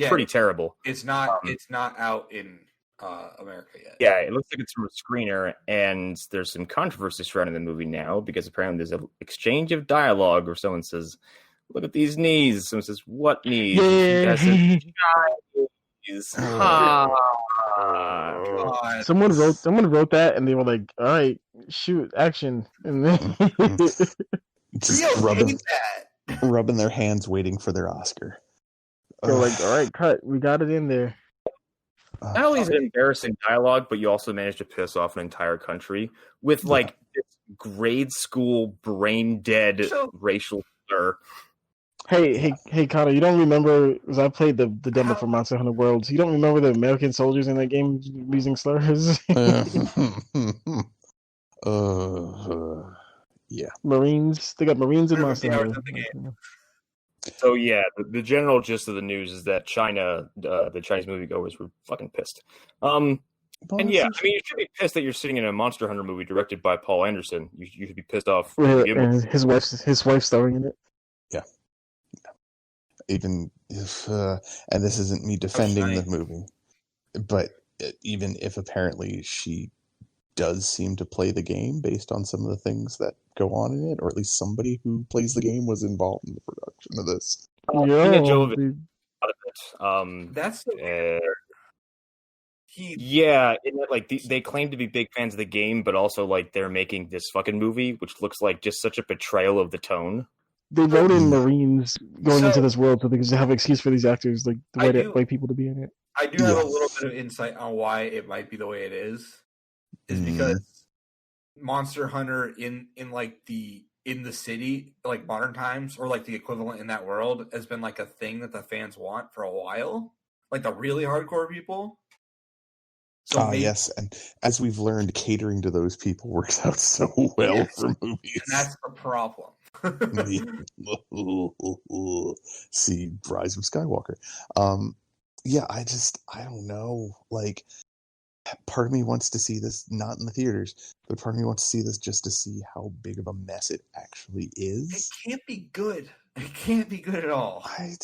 pretty terrible. It's not. It's not out in America yet. Yeah, it looks like it's from a screener, and there's some controversy surrounding the movie now because apparently there's an exchange of dialogue where someone says, "Look at these knees." Someone says, "What knees?" Yeah. Says, Someone wrote that, and they were like, "All right, shoot, action!" And then just rubbing their hands, waiting for their Oscar. They're like, "All right, cut. We got it in there." Not only is it embarrassing dialogue, but you also managed to piss off an entire country with like this grade school brain dead racial slur. Hey, Connor, you don't remember, because I played the demo for Monster Hunter Worlds, you don't remember the American soldiers in that game using slurs? Yeah. Marines. They got Marines in Monster Hunter. So yeah, the general gist of the news is that China, the Chinese moviegoers were fucking pissed. And yeah, I mean, you should be pissed that you're sitting in a Monster Hunter movie directed by Paul Anderson. You should be pissed off. And his wife's starring in it. Yeah. Even if, and this isn't me defending the movie, but even if apparently she does seem to play the game based on some of the things that go on in it, or at least somebody who plays the game was involved in the production of this. That's they claim to be big fans of the game, but also like they're making this fucking movie, which looks like just such a betrayal of the tone. They wrote in Marines going into this world so they could have an excuse for these actors, like the white people to be in it. I do have a little bit of insight on why it might be the way it is because Monster Hunter in the city, like modern times, or like the equivalent in that world, has been like a thing that the fans want for a while, like the really hardcore people. So yes, and as we've learned, catering to those people works out so well for movies. And that's the problem. See, Rise of Skywalker. I don't know. Like, part of me wants to see this not in the theaters, but part of me wants to see this just to see how big of a mess it actually is. It can't be good. It can't be good at all. I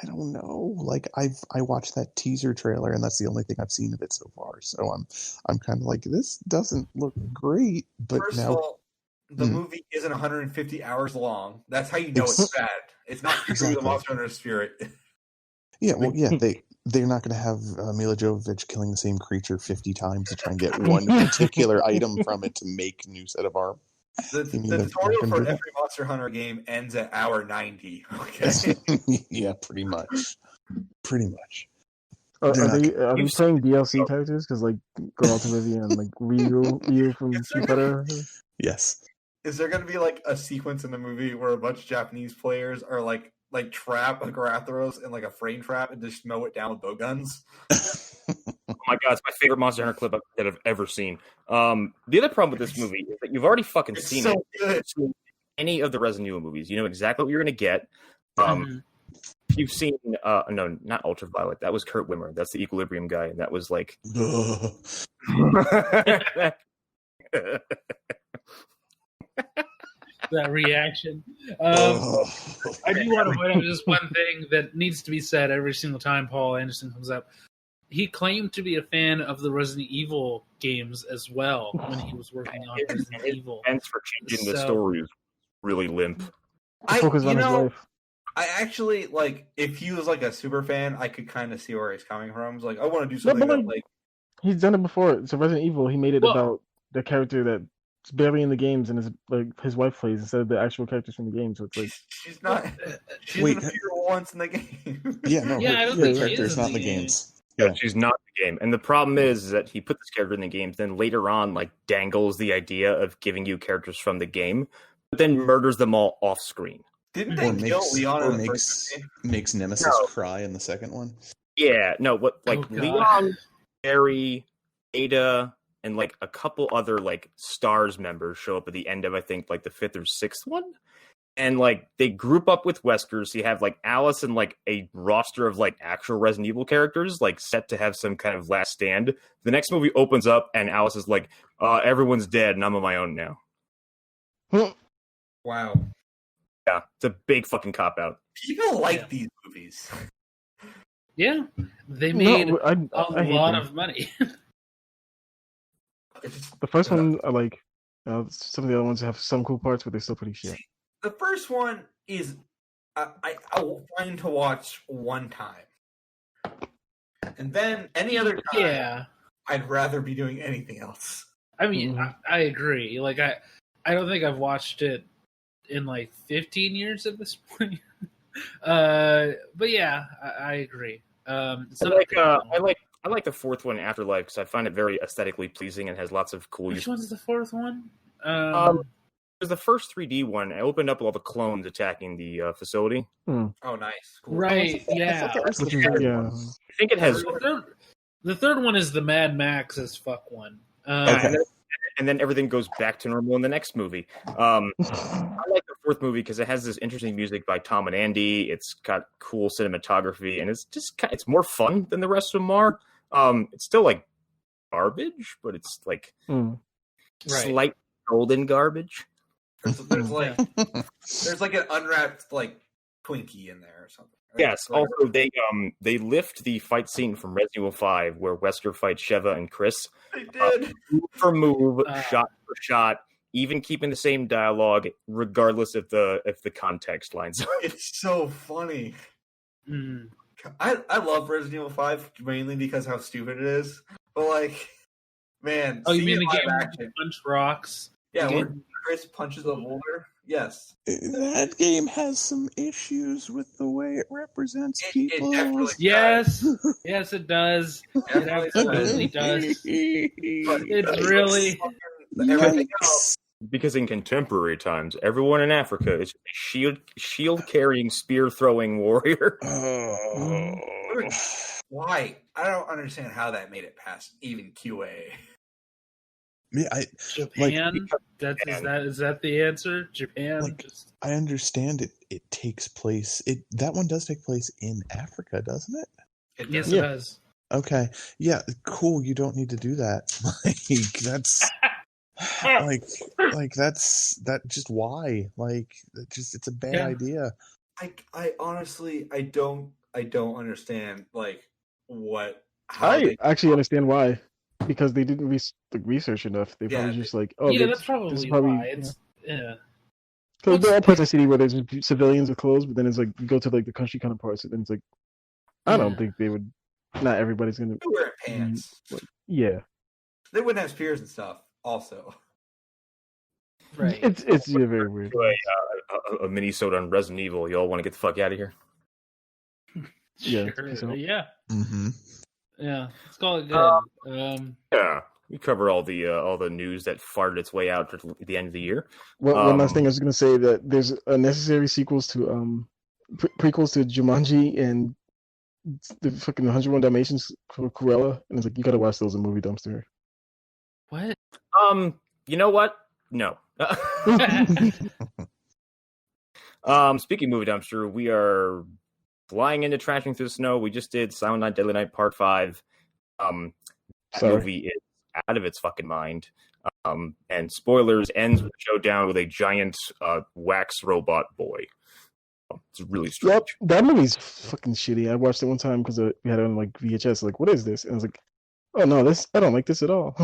don't know. Like I watched that teaser trailer, and that's the only thing I've seen of it so far. So I'm kind of like, this doesn't look great. But First now, of all, the movie isn't 150 hours long. That's how you know it's bad. It's not through the Monster Hunter spirit. Yeah, well, yeah, they're not going to have Mila Jovovich killing the same creature 50 times to try and get one particular item from it to make a new set of armor. The tutorial for every Monster Hunter game ends at hour 90. Okay. Yeah, pretty much. Pretty much. Are they playing DLC characters? Because like Geralt of Rivia and like Ryu from Street Fighter. Yes. Is there going to be like a sequence in the movie where a bunch of Japanese players are like trap Agarathros in like a frame trap and just mow it down with bow guns? Oh my god, it's my favorite Monster Hunter clip that I've ever seen. The other problem with this movie is that you've already fucking seen it. Good. Any of the Resident Evil movies, you know exactly what you're going to get. You've seen, no, not Ultraviolet. That was Kurt Wimmer. That's the Equilibrium guy. And that was like... That reaction. I do want to point out just one thing that needs to be said every single time Paul Anderson comes up. He claimed to be a fan of the Resident Evil games as well when he was working on Resident Evil. And for changing the story is really limp. I actually, like, if he was like a super fan, I could kind of see where he's coming from. He's like, I want to do something that, like... He's done it before. So Resident Evil, he made it about the character that barely in the games, and his wife plays instead of the actual characters from the game. So it's like she's not. She's in a few once in the game. Yeah, no, her character is not in the games. Yeah, she's not in the game, and the problem is that he put this character in the games, then later on, like, dangles the idea of giving you characters from the game, but then murders them all off screen. Didn't they kill Leon in the first makes Nemesis cry in the second one? Yeah, no, Leon, Barry, Ada, and like a couple other like STARS members show up at the end of, I think, like the 5th or 6th one. And like they group up with Wesker, so you have like Alice and like a roster of like actual Resident Evil characters like set to have some kind of last stand. The next movie opens up and Alice is like, everyone's dead and I'm on my own now. Wow. Yeah, it's a big fucking cop-out. People like these movies. Yeah, they made a lot of money. The first one, I like. Some of the other ones have some cool parts, but they're still pretty shit. The first one is I will find to watch one time, and then any other time, I'd rather be doing anything else. I mean, I agree. Like I don't think I've watched it in like 15 years at this point. But yeah, I agree. I like the fourth one, Afterlife, because I find it very aesthetically pleasing and has lots of cool. Which one's the fourth one? It was the first 3D one. It opened up all the clones attacking the facility. Oh, nice. Cool. Right, yeah. I think it has... The third one is the Mad Max as fuck one. And then everything goes back to normal in the next movie. I like the fourth movie because it has this interesting music by Tom and Andy. It's got cool cinematography, and it's just it's more fun than the rest of them are. It's still like garbage, but it's like slight golden garbage. There's like an unwrapped like Twinkie in there or something. Right? Yes. Also, they lift the fight scene from Resident Evil 5 where Wesker fights Sheva and Chris. They did move for move, shot for shot, even keeping the same dialogue, regardless if the context lines up. It's so funny. I love Resident Evil 5 mainly because how stupid it is. But like, man, you mean the game action punch rocks? Yeah, when Chris punches a boulder. Yes, that game has some issues with the way it represents people. Yes, yes, it does. It absolutely does. It's really everything else. Because in contemporary times, everyone in Africa is a shield carrying, spear throwing warrior. Why? I don't understand how that made it past even QA. Yeah, Japan. Is that the answer? Japan. I understand it. It takes place. That one does take place in Africa, doesn't it? Yes, it does. Okay. Yeah. Cool. You don't need to do that. That's that's just why. It's a bad idea. I honestly I don't understand like what. I actually understand why, because they didn't research enough. They probably just like, oh, yeah, this that's probably is probably why. It's yeah. Because there are parts of the city where there's civilians with clothes, but then it's like you go to like the country kind of parts, and then it's like I don't think they would. Not everybody's gonna wear pants. Yeah, they wouldn't have spears and stuff. Also, right. It's very weird. A Minnesota on Resident Evil. Y'all want to get the fuck out of here? Yeah, sure. Yeah. Mm-hmm. Yeah. Let's call it good. Yeah. We cover all the news that farted its way out at the end of the year. One last thing I was going to say that there's necessary sequels to prequels to Jumanji and the fucking 101 Dalmatians Cruella, and it's like you got to watch those in Movie Dumpster. What? You know what? No. Speaking of Movie Dumpster, we are flying into Trashing Through the Snow. We just did Silent Night, Deadly Night Part 5. That movie is out of its fucking mind. And spoilers, ends with a showdown with a giant wax robot boy. It's really strange. Yep, that movie's fucking shitty. I watched it one time because we had it on like VHS. Like, what is this? And I was like, oh no, I don't like this at all.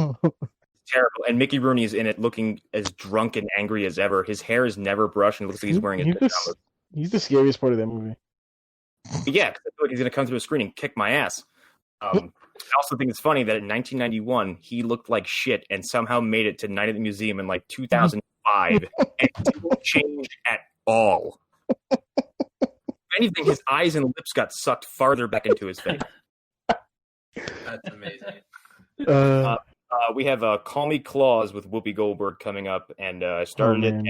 Terrible. And Mickey Rooney is in it looking as drunk and angry as ever. His hair is never brushed and looks like he's wearing he's the scariest part of that movie. Yeah, because I feel like he's going to come through a screen and kick my ass. I also think it's funny that in 1991, he looked like shit and somehow made it to Night at the Museum in like 2005 and didn't change at all. If anything, his eyes and lips got sucked farther back into his face. That's amazing. We have Call Me Claus with Whoopi Goldberg coming up, and I started it. And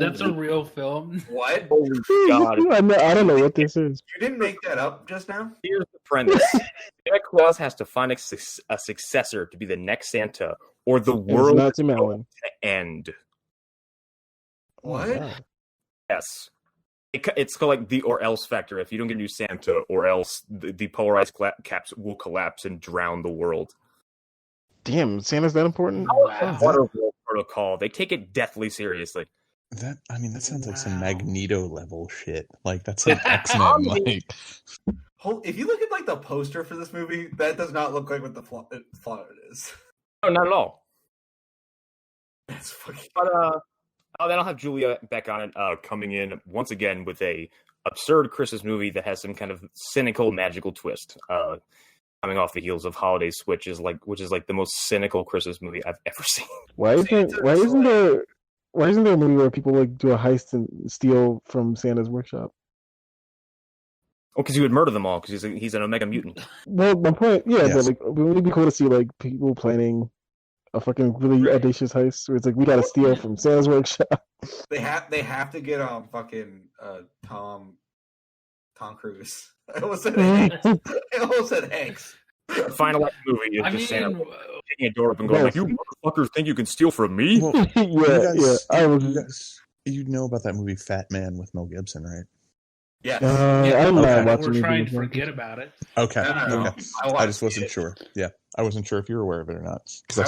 that's a real film. What? Holy God! I don't know what this is. You didn't make that up just now? Here's the premise: Santa Claus has to find a successor to be the next Santa, or the world is going to end. What? Oh, Yes. It's called like the or else factor. If you don't get a new Santa, or else the polarized caps will collapse and drown the world. Damn, Santa's that important? Waterworld protocol. They take it deathly seriously. That sounds like some Magneto level shit. Like that's like X-Men. Like, if you look at like the poster for this movie, that does not look like what the plot is. No, not at all. That's fucking. But then I'll have Julia back on it, coming in once again with a absurd Christmas movie that has some kind of cynical, magical twist. Coming off the heels of Holiday Switch which is like the most cynical Christmas movie I've ever seen. Why isn't there a movie where people like do a heist and steal from Santa's workshop? Oh, because he would murder them all because he's an Omega mutant. Well, my point, yes. But like, it would be cool to see like people planning a fucking really audacious heist where it's like we gotta steal from Santa's workshop. They have to get fucking Tom Cruise. I almost said Hanks. The final movie is just Santa taking a door up and going like, "You motherfuckers think you can steal from me?" Well, you know about that movie Fat Man with Mel Gibson, right? Yeah. I'm not watching. We're trying to forget about it. Okay. No. Okay. I just wasn't sure. Yeah, I wasn't sure if you were aware of it or not.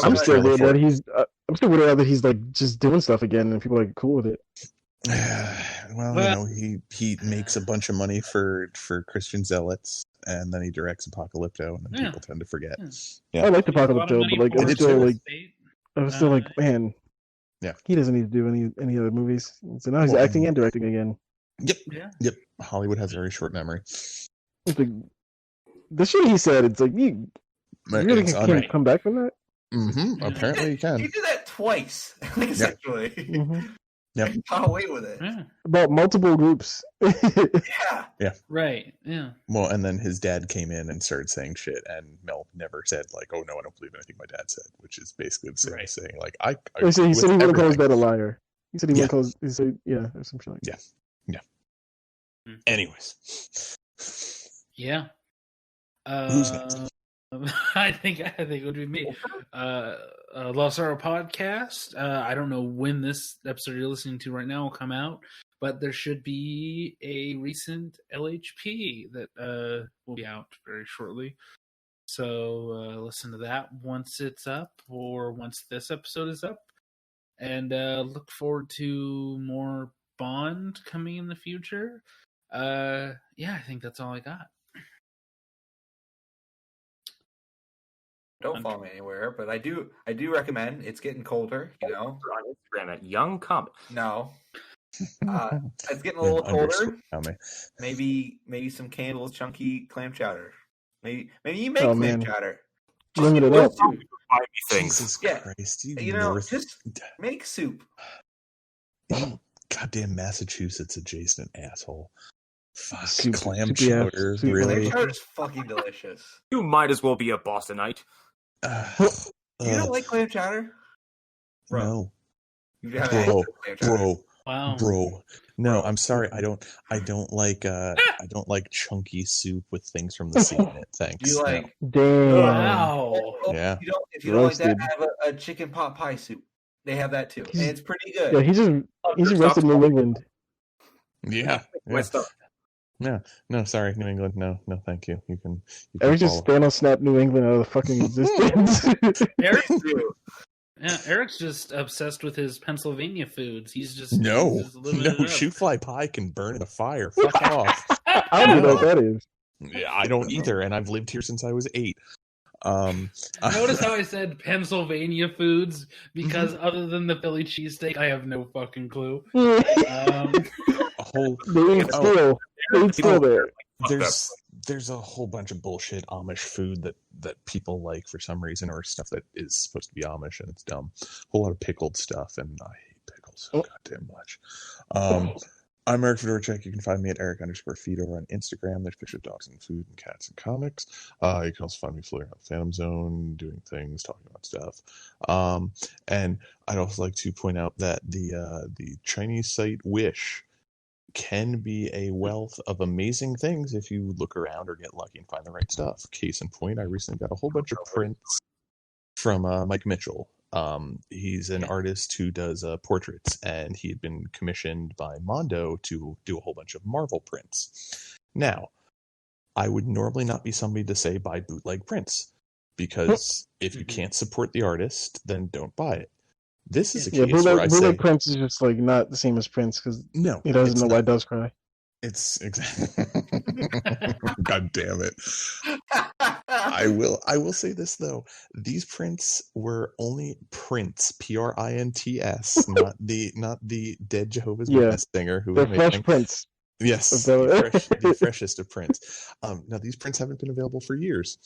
I'm still worried that he's like just doing stuff again, and people are like cool with it. Well, he makes a bunch of money for Christian zealots, and then he directs Apocalypto, and then people tend to forget. Yeah. I like Apocalypto, but like I was still like, man, he doesn't need to do any other movies. So now he's acting and directing again. Yep. Hollywood has a very short memory. It's like, the shit he said, it's like you really can't come back from that. Mm-hmm. Apparently, you can. He did that twice, essentially. Mm-hmm. Yep. Got away with it. Yeah. About multiple groups. Yeah. Right. Yeah. Well, and then his dad came in and started saying shit, and Mel never said like, "Oh no, I don't believe anything my dad said," which is basically the same as saying like, He said he wouldn't call his dad a liar. He said he wouldn't call. He said or some shit like that. Yeah. Anyways. Yeah. Who's next? I think it would be me. Lost Sorrow podcast. I don't know when this episode you're listening to right now will come out, but there should be a recent LHP that will be out very shortly. So listen to that once it's up or once this episode is up. And look forward to more Bond coming in the future. Yeah, I think that's all I got. Don't follow me anywhere, but I do recommend. It's getting colder, you know. On Instagram at Young Comet. No, it's getting a little colder. Maybe some candles, chunky clam chowder. Maybe you make clam chowder. Bring it up. Jesus Christ, you know, just make soup. Goddamn Massachusetts adjacent asshole. Fuck, Soup, clam chowder, really? Clam chowder is fucking delicious. You might as well be a Bostonite. You don't like clam chowder? No. Wow. Bro. No, I'm sorry. I don't like chunky soup with things from the sea in it. Thanks. You like Damn. Wow. Yeah. If you don't like that, have a chicken pot pie soup. They have that too. And it's pretty good. Yeah, he's arrested New England. Yeah. No, sorry, New England. No, thank you. You can Eric just Thanos snapped New England out of fucking existence. Eric's just obsessed with his Pennsylvania foods. He's just shoot fly pie can burn in a fire. Fuck off. I don't know what that is. Yeah, I don't either, and I've lived here since I was 8. Notice how I said Pennsylvania foods, because other than the Philly cheesesteak, I have no fucking clue. There's a whole bunch of bullshit Amish food that people like for some reason, or stuff that is supposed to be Amish, and it's dumb. A whole lot of pickled stuff, and I hate pickles so goddamn much. I'm Eric Fedorchak. You can find me at Eric_Fedor on Instagram. There's pictures of dogs and food and cats and comics. You can also find me floating around the Phantom Zone, doing things, talking about stuff. And I'd also like to point out that the Chinese site Wish can be a wealth of amazing things if you look around or get lucky and find the right stuff. Case in point, I recently got a whole bunch of prints from Mike Mitchell. He's an artist who does portraits, and he had been commissioned by Mondo to do a whole bunch of Marvel prints. Now, I would normally not be somebody to say buy bootleg prints, because if you can't support the artist, then don't buy it. This is a case where I say bootleg Prince is just like not the same as Prince, because he doesn't know why Doves Cry. It's exactly. God damn it! I will say this though: these prints were only prints, Prints, not the dead Jehovah's Witness singer who they're fresh prints. Yes, the freshest of prints. Now these prints haven't been available for years.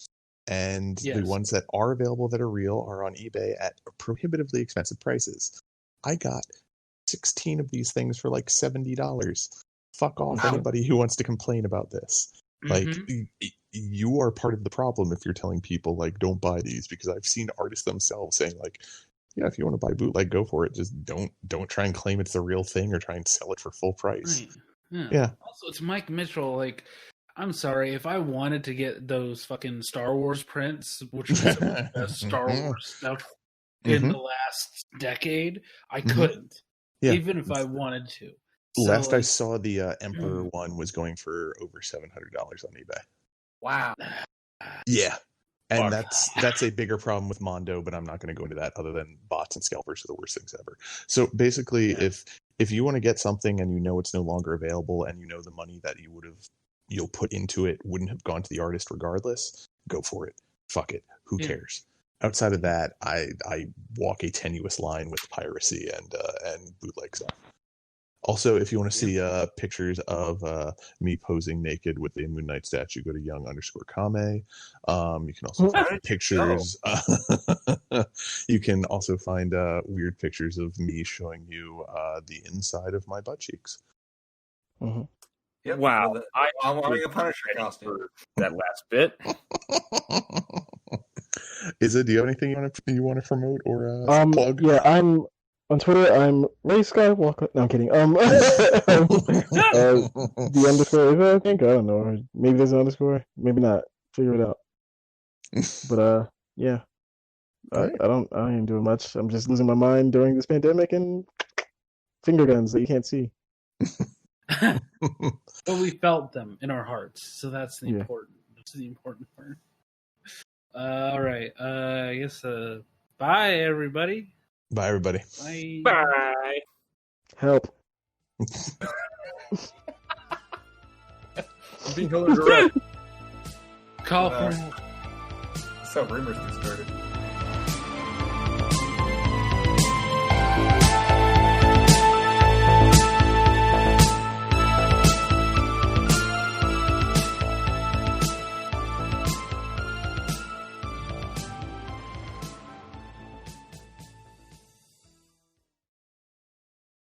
And the ones that are available that are real are on eBay at prohibitively expensive prices. I got 16 of these things for like $70. Fuck off, anybody who wants to complain about this. Like, you are part of the problem if you're telling people, like, don't buy these, because I've seen artists themselves saying, like, yeah, if you want to buy bootleg, go for it. Just don't try and claim it's the real thing or try and sell it for full price. Right. Yeah. Also, it's Mike Mitchell, like, I'm sorry, if I wanted to get those fucking Star Wars prints, which was the best Star Wars stuff in the last decade, I couldn't. Even if I wanted to. Last I saw, the Emperor one was going for over $700 on eBay. Wow. Yeah. And that's a bigger problem with Mondo, but I'm not going to go into that, other than bots and scalpers are the worst things ever. So basically, if you want to get something and you know it's no longer available, and you know the money that you'll put into it wouldn't have gone to the artist regardless, go for it. Fuck it. Who cares? Outside of that, I walk a tenuous line with piracy and bootleg stuff. Also, if you want to see pictures of me posing naked with the Moon Knight statue, go to young_Kame. You can also find pictures. You can also find weird pictures of me showing you the inside of my butt cheeks. Yep. Wow. I'm wearing a Punisher costume. That last bit. Is it? Do you have anything you want to promote or plug? Yeah, I'm on Twitter. I'm Ray Skywalker. No, I'm kidding. The underscore is that, I think, I don't know. Maybe there's an underscore. Maybe not. Figure it out. But yeah. I ain't doing much. I'm just losing my mind during this pandemic and finger guns that you can't see. But we felt them in our hearts, so that's the important. That's the important part. All right. I guess. Bye, everybody. Bye, everybody. Bye. Bye. Help. I'm being held direct. Call for That's how rumors get started.